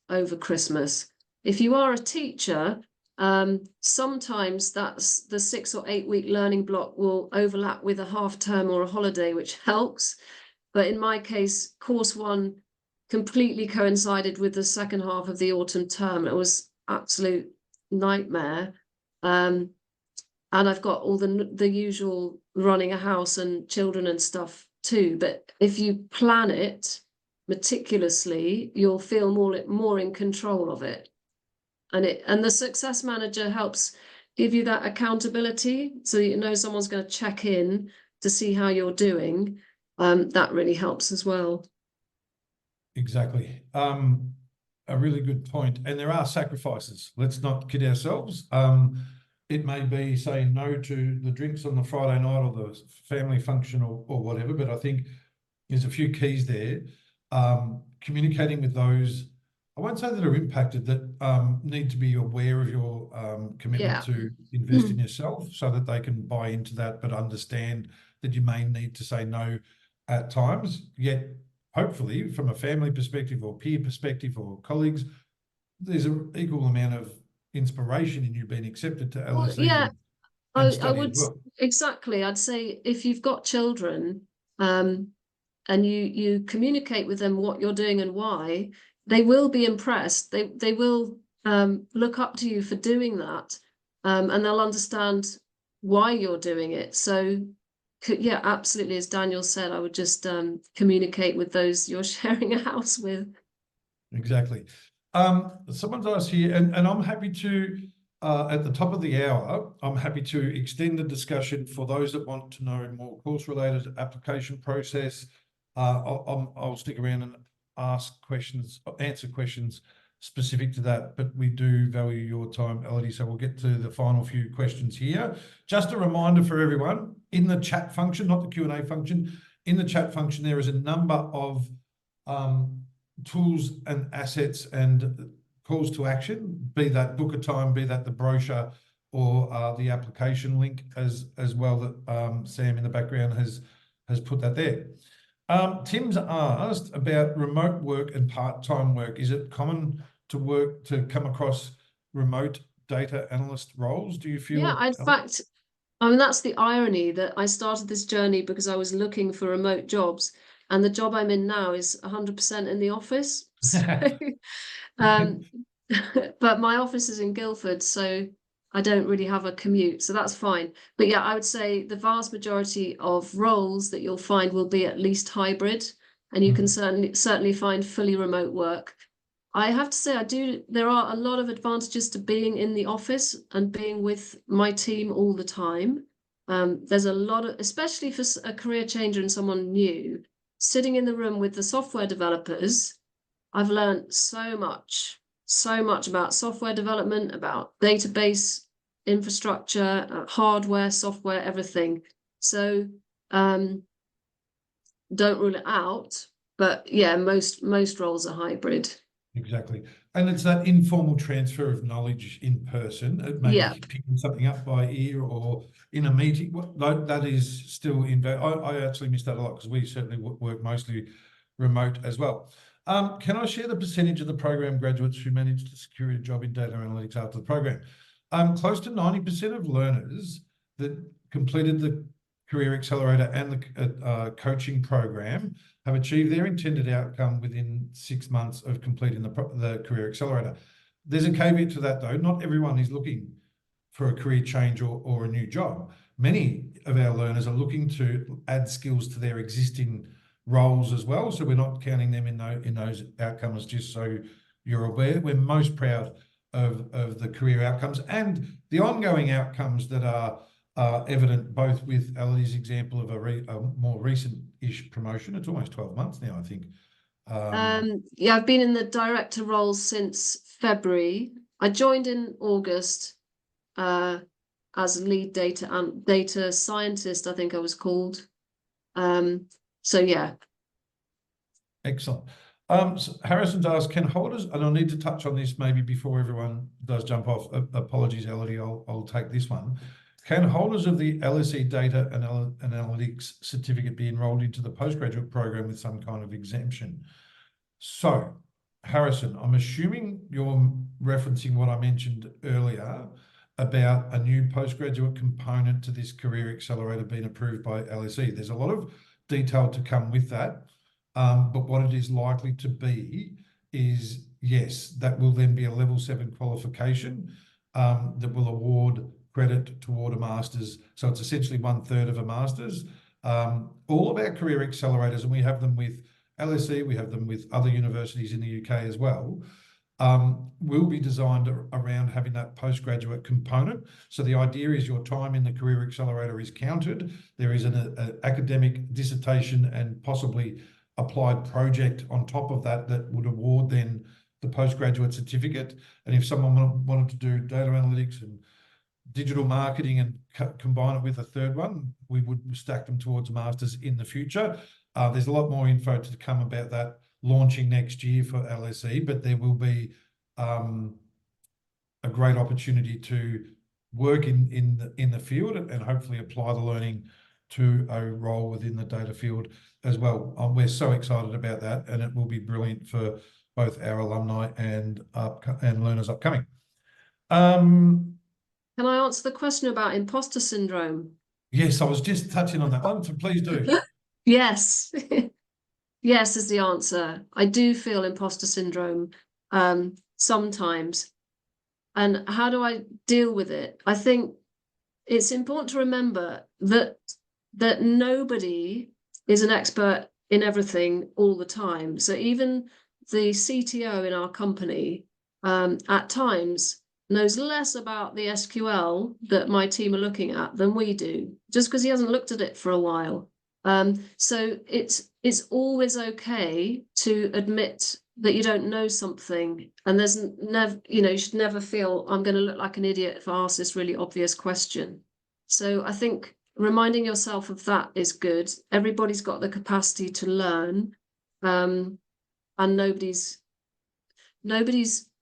over Christmas. If you are a teacher, sometimes that's the 6 or 8 week learning block will overlap with a half term or a holiday, which helps. But in my case, course 1 completely coincided with the second half of the autumn term. It was absolute nightmare. And I've got all the usual running a house and children and stuff too. But if you plan it meticulously, you'll feel more in control of it. And the success manager helps give you that accountability, so you know someone's going to check in to see how you're doing. That really helps as well. Exactly. A really good point. And there are sacrifices. Let's not kid ourselves. It may be saying no to the drinks on the Friday night or the family function or whatever, but I think there's a few keys there. Communicating with those, I won't say that are impacted, that need to be aware of your commitment to invest in yourself, so that they can buy into that, but understand that you may need to say no at times. Yet, hopefully, from a family perspective or peer perspective or colleagues, there's an equal amount of inspiration in you being accepted to LSE. Well, yeah, and I study would as well. exactly. I'd say if you've got children, and you communicate with them what you're doing and why, they will be impressed. They will look up to you for doing that, and they'll understand why you're doing it. So yeah, absolutely, as Daniel said, I would just communicate with those you're sharing a house with. Exactly. Someone's asked here, and I'm happy to, at the top of the hour, I'm happy to extend the discussion for those that want to know more course-related application process. I'll stick around and answer questions specific to that, but we do value your time, Elodie, so we'll get to the final few questions here. Just a reminder for everyone, in the chat function, not the Q&A function, in the chat function, there is a number of tools and assets and calls to action, be that book a time, be that the brochure or the application link as well, that Sam in the background has put that there. Tim's asked about remote work and part-time work. Is it common to come across remote data analyst roles? Do you feel? Yeah, in fact, I mean, that's the irony, that I started this journey because I was looking for remote jobs, and the job I'm in now is 100% in the office. So, but my office is in Guildford, so I don't really have a commute, so that's fine. But yeah, I would say the vast majority of roles that you'll find will be at least hybrid, and you can certainly find fully remote work. I have to say, there are a lot of advantages to being in the office and being with my team all the time. There's a lot of, especially for a career changer and someone new, sitting in the room with the software developers, I've learned so much about software development, about database infrastructure, hardware, software, everything. So don't rule it out, but yeah, most roles are hybrid. Exactly. And it's that informal transfer of knowledge in person. It may be picking something up by ear or in a meeting. That is still I actually miss that a lot, because we certainly work mostly remote as well. Can I share the percentage of the program graduates who managed to secure a job in data analytics after the program? Close to 90% of learners that completed the Career Accelerator and the coaching program have achieved their intended outcome within 6 months of completing the Career Accelerator. There's a caveat to that, though. Not everyone is looking for a career change or a new job. Many of our learners are looking to add skills to their existing roles as well, so we're not counting them in those outcomes, just so you're aware. We're most proud of the career outcomes and the ongoing outcomes that are evident, both with Elodie's example of a more recent-ish promotion. It's almost 12 months now, I think. Yeah, I've been in the director role since February. I joined in August as lead data scientist, I think I was called. So yeah. Excellent. So Harrison's asked, can holders, and I'll need to touch on this maybe before everyone does jump off. Apologies, Elodie, I'll take this one. Can holders of the LSE Data and Analytics certificate be enrolled into the postgraduate program with some kind of exemption? So, Harrison, I'm assuming you're referencing what I mentioned earlier about a new postgraduate component to this Career Accelerator being approved by LSE. There's a lot of detail to come with that, but what it is likely to be is, yes, that will then be a level 7 qualification that will award credit toward a master's. So it's essentially 1/3 of a master's. All of our career accelerators, and we have them with LSE, we have them with other universities in the UK as well, will be designed around having that postgraduate component. So the idea is your time in the Career Accelerator is counted. There is an academic dissertation and possibly applied project on top of that that would award then the postgraduate certificate. And if someone wanted to do data analytics and digital marketing and combine it with a third one, we would stack them towards masters in the future. There's a lot more info to come about that launching next year for LSE, but there will be a great opportunity to work in the field and hopefully apply the learning to a role within the data field as well. We're so excited about that, and it will be brilliant for both our alumni and learners upcoming. Can I answer the question about imposter syndrome? Yes, I was just touching on that one, so please do. Yes. Yes is the answer. I do feel imposter syndrome sometimes. And how do I deal with it? I think it's important to remember that nobody is an expert in everything all the time. So even the CTO in our company at times knows less about the SQL that my team are looking at than we do, just because he hasn't looked at it for a while. So it's always okay to admit that you don't know something, and there's never, you should never feel I'm going to look like an idiot if I ask this really obvious question. So I think reminding yourself of that is good. Everybody's got the capacity to learn, and nobody's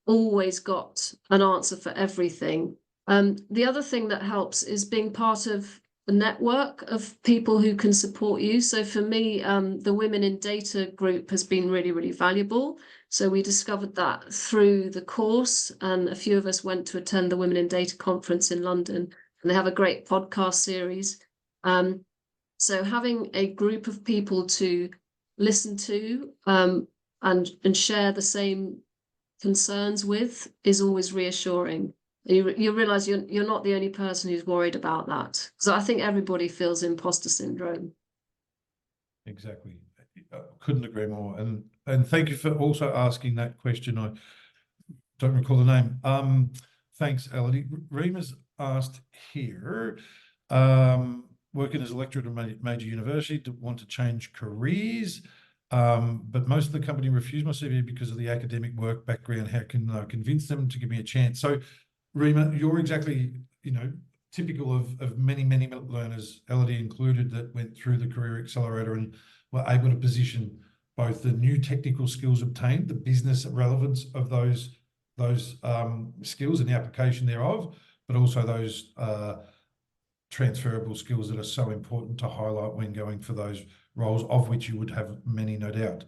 always got an answer for everything. The other thing that helps is being part of a network of people who can support you. So for me, the Women in Data group has been really, really valuable. So we discovered that through the course, and a few of us went to attend the Women in Data conference in London, and they have a great podcast series. So having a group of people to listen to and share the same concerns with is always reassuring. You realize you're not the only person who's worried about that. So I think everybody feels imposter syndrome. Exactly. I couldn't agree more. And thank you for also asking that question. I don't recall the name. Thanks, Elodie. Reema's asked here, working as a lecturer at a major university, want to change careers, but most of the company refused my CV because of the academic work background. How can I convince them to give me a chance? So Reema, you're exactly, typical of many, many learners, Elodie included, that went through the Career Accelerator and were able to position both the new technical skills obtained, the business relevance of those skills and the application thereof, but also those transferable skills that are so important to highlight when going for those roles, of which you would have many, no doubt.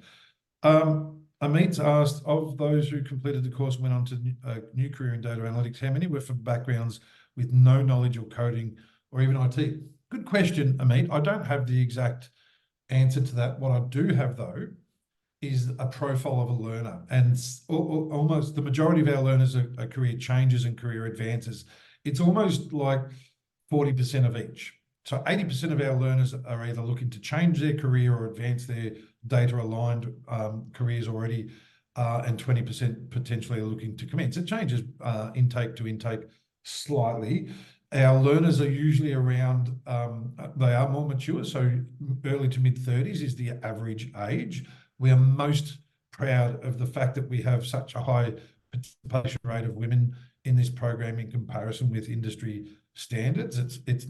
Amit's asked, of those who completed the course and went on to a new career in data analytics, how many were from backgrounds with no knowledge or coding or even IT? Good question, Amit. I don't have the exact answer to that. What I do have, though, is a profile of a learner. And almost the majority of our learners are career changes and career advances. It's almost like 40% of each. So 80% of our learners are either looking to change their career or advance their data-aligned careers already, and 20% potentially are looking to commence. It changes intake to intake slightly. Our learners are usually around, they are more mature, so early to mid-30s is the average age. We are most proud of the fact that we have such a high participation rate of women in this program in comparison with industry standards. It's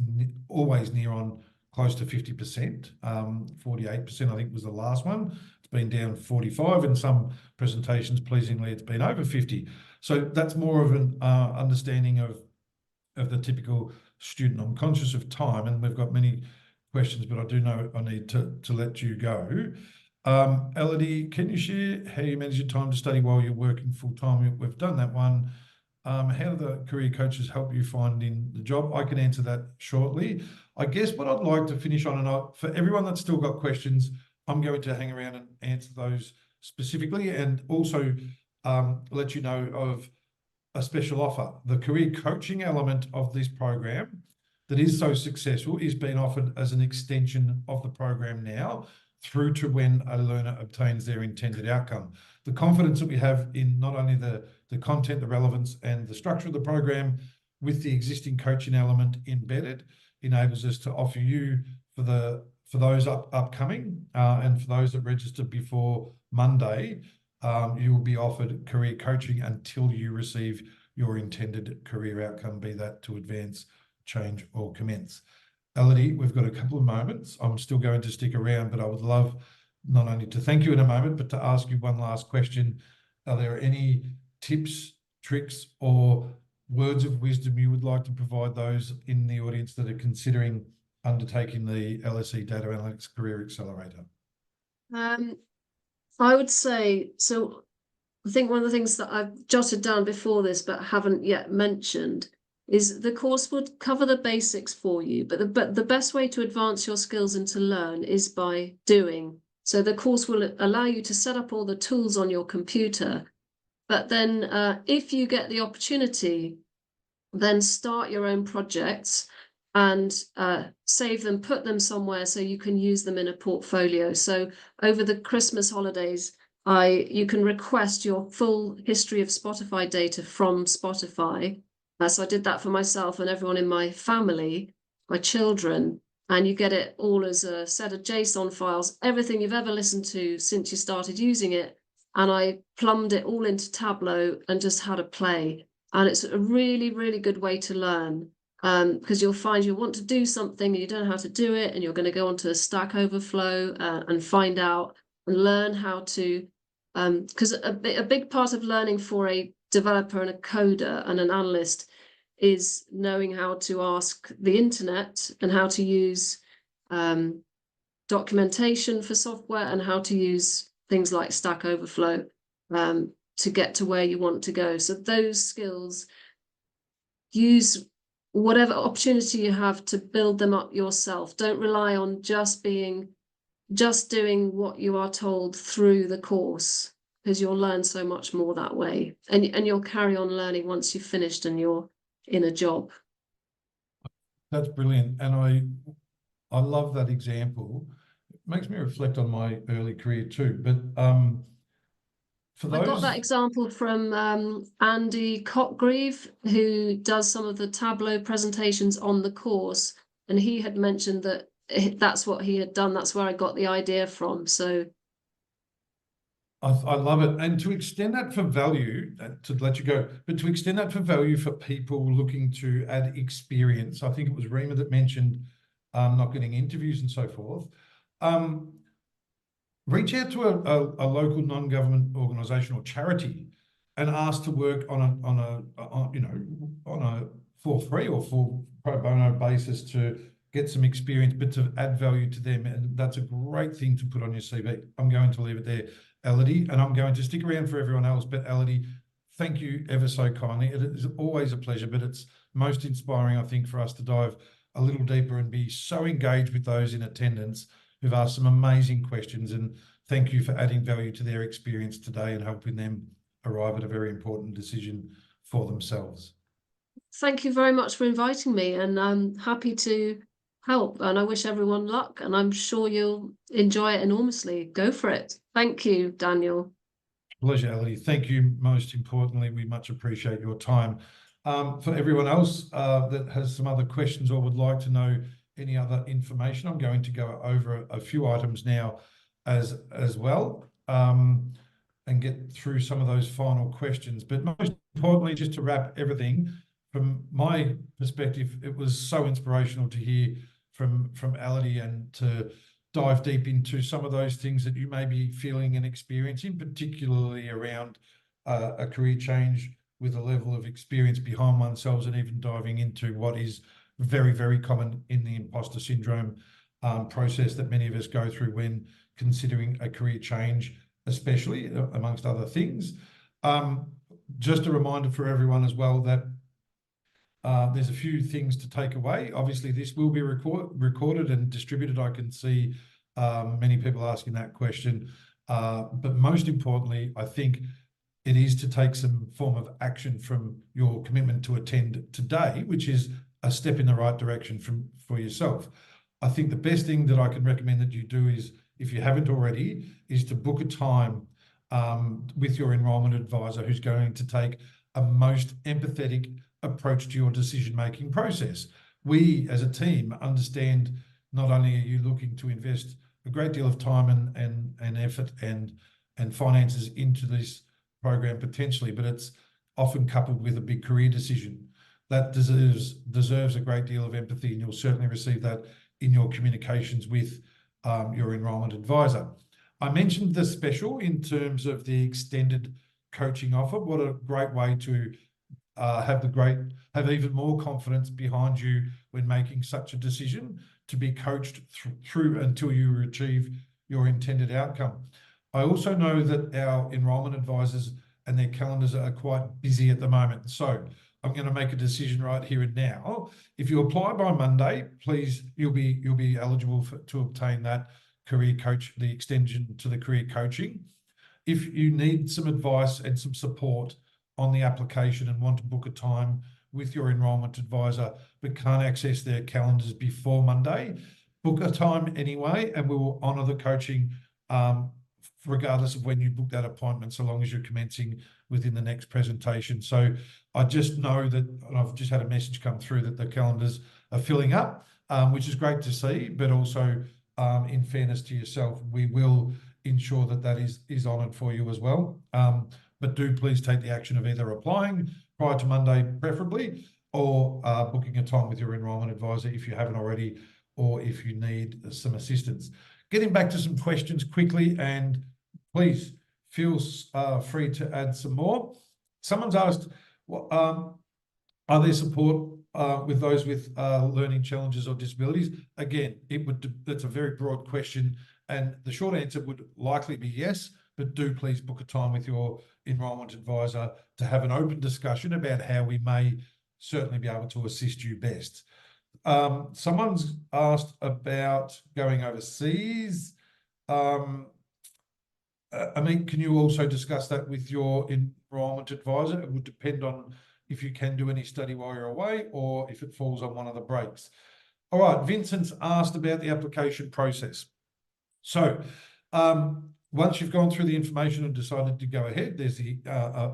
always near on close to 50%, 48% I think was the last one. It's been down 45 in some presentations. Pleasingly, it's been over 50. So that's more of an understanding of the typical student. I'm conscious of time, and we've got many questions, but I do know I need to let you go. Elodie, can you share how you manage your time to study while you're working full-time? We've done that one. How do the career coaches help you finding the job? I can answer that shortly. I guess what I'd like to finish on, and for everyone that's still got questions, I'm going to hang around and answer those specifically, and also let you know of a special offer. The career coaching element of this program that is so successful is being offered as an extension of the program now through to when a learner obtains their intended outcome. The confidence that we have in not only the content, the relevance, and the structure of the program with the existing coaching element embedded enables us to offer you for those upcoming and for those that registered before Monday, you will be offered career coaching until you receive your intended career outcome, be that to advance, change, or commence. Elodie, we've got a couple of moments. I'm still going to stick around, but I would love not only to thank you in a moment, but to ask you one last question. Are there any tips, tricks, or words of wisdom you would like to provide those in the audience that are considering undertaking the LSE Data Analytics Career Accelerator? I would say, so I think one of the things that I've jotted down before this but haven't yet mentioned is the course would cover the basics for you, but the best way to advance your skills and to learn is by doing. So the course will allow you to set up all the tools on your computer, but then if you get the opportunity, then start your own projects and save them, put them somewhere so you can use them in a portfolio. So over the Christmas holidays, you can request your full history of Spotify data from Spotify. So I did that for myself and everyone in my family, my children, and you get it all as a set of JSON files, everything you've ever listened to since you started using it. And I plumbed it all into Tableau and just had a play. And it's a really, really good way to learn because you'll find you want to do something and you don't know how to do it, and you're going to go onto Stack Overflow and find out and learn how to, because a big part of learning for a developer and a coder and an analyst is knowing how to ask the internet and how to use documentation for software and how to use things like Stack Overflow to get to where you want to go. So those skills, use whatever opportunity you have to build them up yourself. Don't rely on just doing what you are told through the course, because you'll learn so much more that way. And you'll carry on learning once you've finished and you're in a job. That's brilliant. And I love that example. It makes me reflect on my early career too. But for those... I got that example from Andy Cockgreave, who does some of the Tableau presentations on the course. And he had mentioned that that's what he had done. That's where I got the idea from. So I love it. And to extend that for value, to let you go, but to extend that for value for people looking to add experience, I think it was Rima that mentioned not getting interviews and so forth. Reach out to a local non-government organisation or charity and ask to work on a for free or for pro bono basis to get some experience, but to add value to them. And that's a great thing to put on your CV. I'm going to leave it there, Elodie, and I'm going to stick around for everyone else. But Elodie, thank you ever so kindly. It is always a pleasure, but it's most inspiring, I think, for us to dive a little deeper and be so engaged with those in attendance who've asked some amazing questions. And thank you for adding value to their experience today and helping them arrive at a very important decision for themselves. Thank you very much for inviting me, and I'm happy to help, and I wish everyone luck, and I'm sure you'll enjoy it enormously. Go for it. Thank you, Daniel. Pleasure, Elodie. Thank you. Most importantly, we much appreciate your time. For everyone else that has some other questions or would like to know any other information, I'm going to go over a few items now as well and get through some of those final questions. But most importantly, just to wrap everything, from my perspective, it was so inspirational to hear from Elodie and to dive deep into some of those things that you may be feeling and experiencing, particularly around a career change with a level of experience behind oneself, and even diving into what is very, very common in the imposter syndrome process that many of us go through when considering a career change, especially amongst other things. Just a reminder for everyone as well that there's a few things to take away. Obviously, this will be recorded and distributed. I can see many people asking that question. But most importantly, I think it is to take some form of action from your commitment to attend today, which is a step in the right direction for yourself. I think the best thing that I can recommend that you do is, if you haven't already, is to book a time with your enrolment advisor who's going to take a most empathetic approach to your decision-making process. We, as a team, understand not only are you looking to invest a great deal of time and effort and finances into this program potentially, but it's often coupled with a big career decision. That deserves a great deal of empathy, and you'll certainly receive that in your communications with your enrolment advisor. I mentioned the special in terms of the extended coaching offer. What a great way to have even more confidence behind you when making such a decision, to be coached through until you achieve your intended outcome. I also know that our enrolment advisors and their calendars are quite busy at the moment. So I'm going to make a decision right here and now. If you apply by Monday, please, you'll be eligible to obtain that career coach, the extension to the career coaching. If you need some advice and some support on the application and want to book a time with your enrolment advisor but can't access their calendars before Monday, book a time anyway, and we will honour the coaching regardless of when you book that appointment, so long as you're commencing within the next presentation. So I just know that, and I've just had a message come through that the calendars are filling up, which is great to see, but also in fairness to yourself, we will ensure that that is honoured for you as well. But do please take the action of either applying prior to Monday, preferably, or booking a time with your enrolment advisor if you haven't already, or if you need some assistance. Getting back to some questions quickly, and please feel free to add some more. Someone's asked, are there support with those with learning challenges or disabilities? Again, that's a very broad question, and the short answer would likely be yes, but do please book a time with your enrolment advisor to have an open discussion about how we may certainly be able to assist you best. Someone's asked about going overseas. Amit, can you also discuss that with your enrolment advisor? It would depend on if you can do any study while you're away or if it falls on one of the breaks. All right, Vincent's asked about the application process. So once you've gone through the information and decided to go ahead, there's the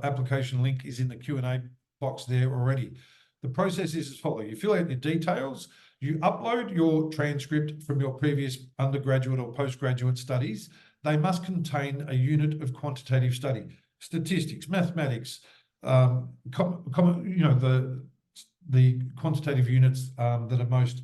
application link is in the Q&A box there already. The process is as follows. You fill out your details, you upload your transcript from your previous undergraduate or postgraduate studies. They must contain a unit of quantitative study, statistics, mathematics, the quantitative units that are most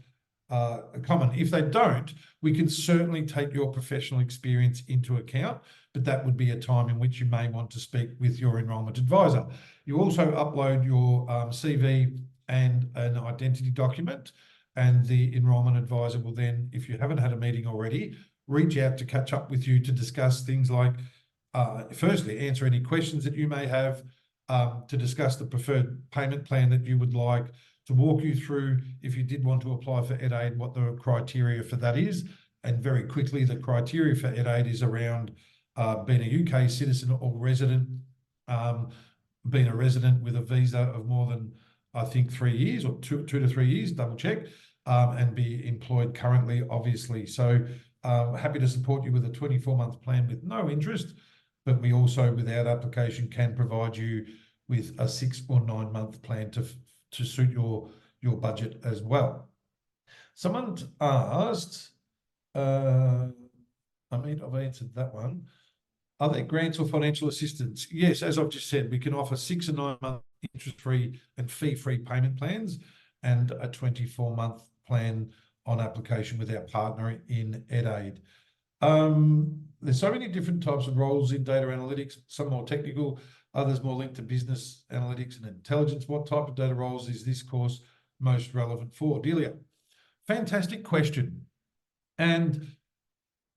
common. If they don't, we can certainly take your professional experience into account, but that would be a time in which you may want to speak with your enrolment advisor. You also upload your CV and an identity document, and the enrolment advisor will then, if you haven't had a meeting already, reach out to catch up with you to discuss things like, firstly, answer any questions that you may have, to discuss the preferred payment plan that you would like, to walk you through, if you did want to apply for EdAid, what the criteria for that is. And very quickly, the criteria for EdAid is around being a UK citizen or resident, being a resident with a visa of more than, I think, 3 years or two to 3 years, double check, and be employed currently, obviously. So happy to support you with a 24-month plan with no interest, but we also, without application, can provide you with a 6 or 9 month plan to suit your budget as well. Someone asked, I mean, I've answered that one. Are there grants or financial assistance? Yes, as I've just said, we can offer 6 and 9 month interest-free and fee-free payment plans, and a 24-month plan on application with our partner in EdAid. There's so many different types of roles in data analytics, some more technical, others more linked to business analytics and intelligence. What type of data roles is this course most relevant for? Delia, fantastic question. And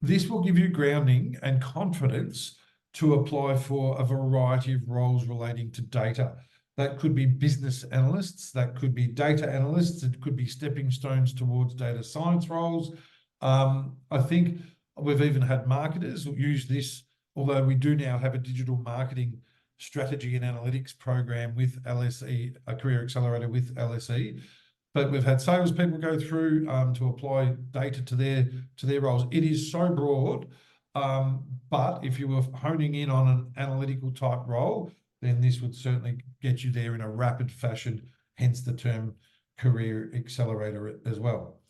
this will give you grounding and confidence to apply for a variety of roles relating to data. That could be business analysts, that could be data analysts, it could be stepping stones towards data science roles. I think we've even had marketers use this, although we do now have a digital marketing strategy and analytics program with LSE, a career accelerator with LSE. but we've had salespeople go through to apply data to their roles. It is so broad, but if you were honing in on an analytical type role, then this would certainly get you there in a rapid fashion, hence the term career accelerator as well.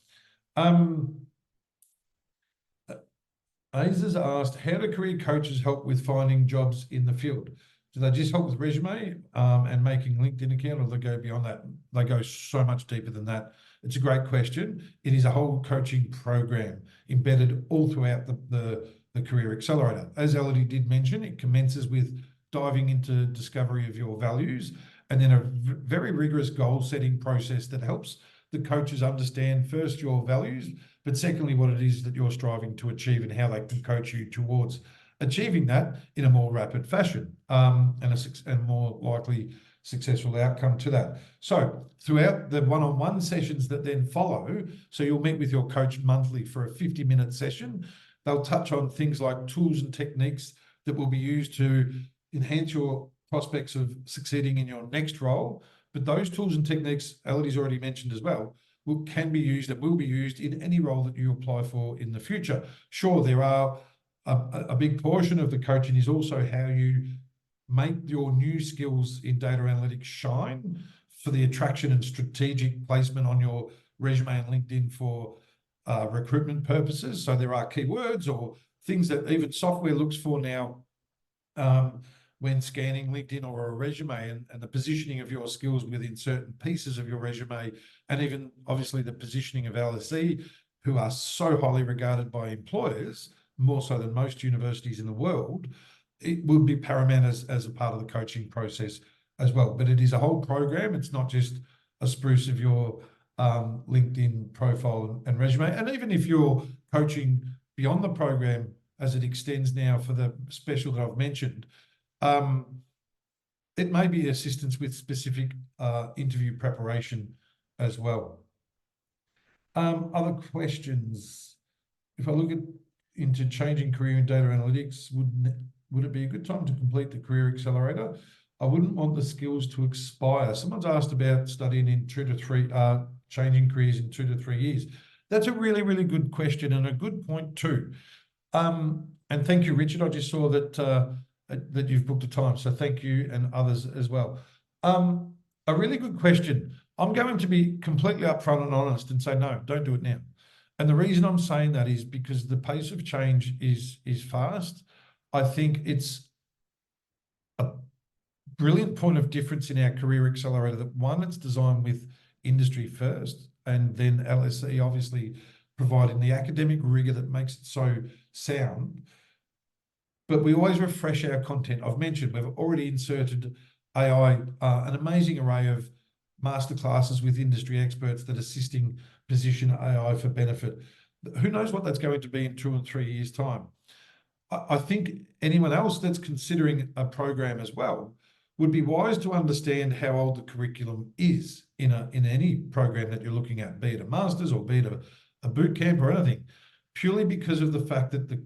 Aza's asked, how do career coaches help with finding jobs in the field? Do they just help with resume and making LinkedIn account, or do they go beyond that? They go so much deeper than that. It's a great question. It is a whole coaching program embedded all throughout the Career Accelerator. As Elodie did mention, it commences with diving into discovery of your values, and then a very rigorous goal-setting process that helps the coaches understand first your values, but secondly, what it is that you're striving to achieve and how they can coach you towards achieving that in a more rapid fashion and more likely successful outcome to that. So throughout the one-on-one sessions that then follow, so you'll meet with your coach monthly for a 50-minute session. They'll touch on things like tools and techniques that will be used to enhance your prospects of succeeding in your next role. But those tools and techniques, Elodie's already mentioned as well, can be used and will be used in any role that you apply for in the future. Sure, there are a big portion of the coaching is also how you make your new skills in data analytics shine for the attraction and strategic placement on your resume and LinkedIn for recruitment purposes. So there are keywords or things that even software looks for now when scanning LinkedIn or a resume, and the positioning of your skills within certain pieces of your resume, and even obviously the positioning of LSE, who are so highly regarded by employers, more so than most universities in the world. It would be paramount as a part of the coaching process as well. But it is a whole program. It's not just a spruce of your LinkedIn profile and resume. And even if you're coaching beyond the program as it extends now for the special that I've mentioned, it may be assistance with specific interview preparation as well. Other questions? If I look into changing career in data analytics, would it be a good time to complete the Career Accelerator? I wouldn't want the skills to expire. Someone's asked about studying in 2 to 3, changing careers in 2 to 3 years. That's a really, really good question and a good point too. And thank you, Richard. I just saw that you've booked a time, so thank you, and others as well. A really good question. I'm going to be completely upfront and honest and say, no, don't do it now. And the reason I'm saying that is because the pace of change is fast. I think it's a brilliant point of difference in our Career Accelerator that, one, it's designed with industry first, and then LSE obviously providing the academic rigor that makes it so sound. But we always refresh our content. I've mentioned we've already inserted AI, an amazing array of masterclasses with industry experts that assisting position AI for benefit. Who knows what that's going to be in 2 and 3 years' time? I think anyone else that's considering a program as well would be wise to understand how old the curriculum is in any program that you're looking at, be it a master's or be it a boot camp or anything, purely because of the fact that the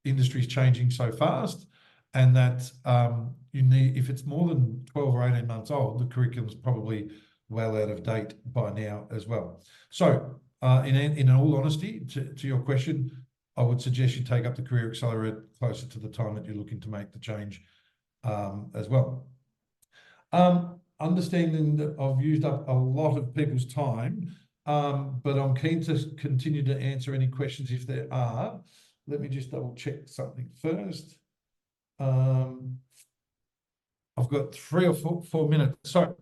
industry is changing so fast, and that you need, if it's more than 12 or 18 months old, the curriculum is probably well out of date by now as well. So in all honesty, to your question, I would suggest you take up the Career Accelerator closer to the time that you're looking to make the change as well. Understanding that I've used up a lot of people's time, but I'm keen to continue to answer any questions if there are. Let me just double check something first. I've got 3 or 4 minutes. So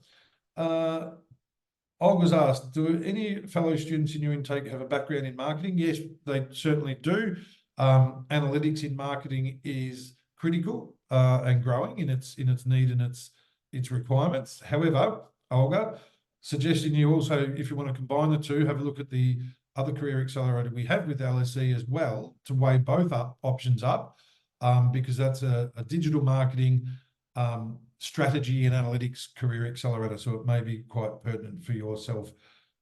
Olga's asked, do any fellow students in your intake have a background in marketing? Yes, they certainly do. Analytics in marketing is critical and growing in its need and its requirements. However, Olga, suggesting you also, if you want to combine the two, have a look at the other Career Accelerator we have with LSE as well, to weigh both options up, because that's a digital marketing strategy and analytics Career Accelerator, so it may be quite pertinent for yourself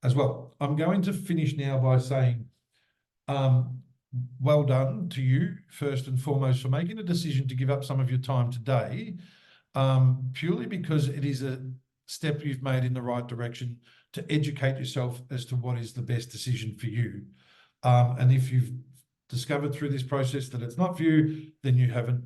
as well. I'm going to finish now by saying well done to you, first and foremost, for making a decision to give up some of your time today, purely because it is a step you've made in the right direction to educate yourself as to what is the best decision for you. And if you've discovered through this process that it's not for you, then you haven't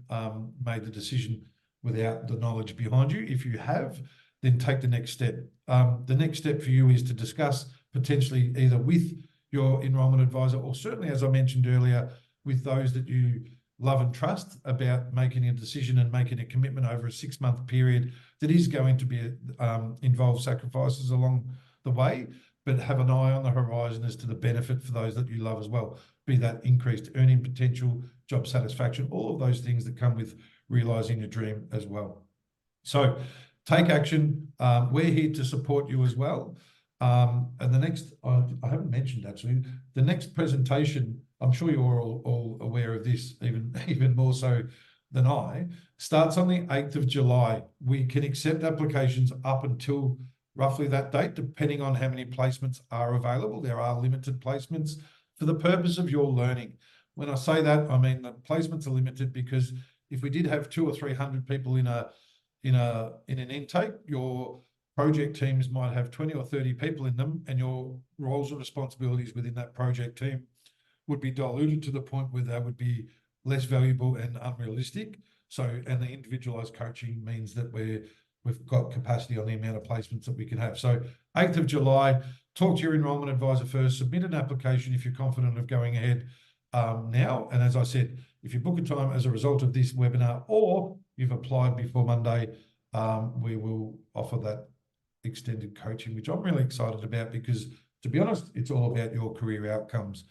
made the decision without the knowledge behind you. If you have, then take the next step. The next step for you is to discuss potentially either with your enrolment advisor, or certainly, as I mentioned earlier, with those that you love and trust, about making a decision and making a commitment over a 6-month period that is going to be involve sacrifices along the way, but have an eye on the horizon as to the benefit for those that you love as well, be that increased earning potential, job satisfaction, all of those things that come with realising your dream as well. So take action. We're here to support you as well. And the next, I haven't mentioned actually, the next presentation, I'm sure you're all aware of this, even more so than I, starts on the 8th of July. We can accept applications up until roughly that date, depending on how many placements are available. There are limited placements for the purpose of your learning. When I say that, I mean the placements are limited because if we did have 200 or 300 people in an intake, your project teams might have 20 or 30 people in them, and your roles and responsibilities within that project team would be diluted to the point where they would be less valuable and unrealistic. So, and the individualized coaching means that we've got capacity on the amount of placements that we can have. So 8th of July, talk to your enrolment advisor first, submit an application if you're confident of going ahead now. And as I said, if you book a time as a result of this webinar, or you've applied before Monday, we will offer that extended coaching, which I'm really excited about because, to be honest, it's all about your career outcomes.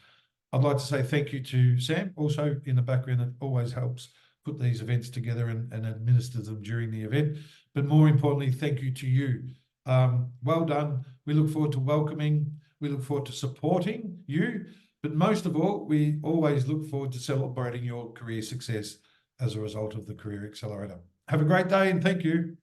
I'd like to say thank you to Sam, also in the background, that always helps put these events together and administer them during the event. But more importantly, thank you to you. Well done. We look forward to welcoming, we look forward to supporting you, but most of all, we always look forward to celebrating your career success as a result of the Career Accelerator. Have a great day and thank you.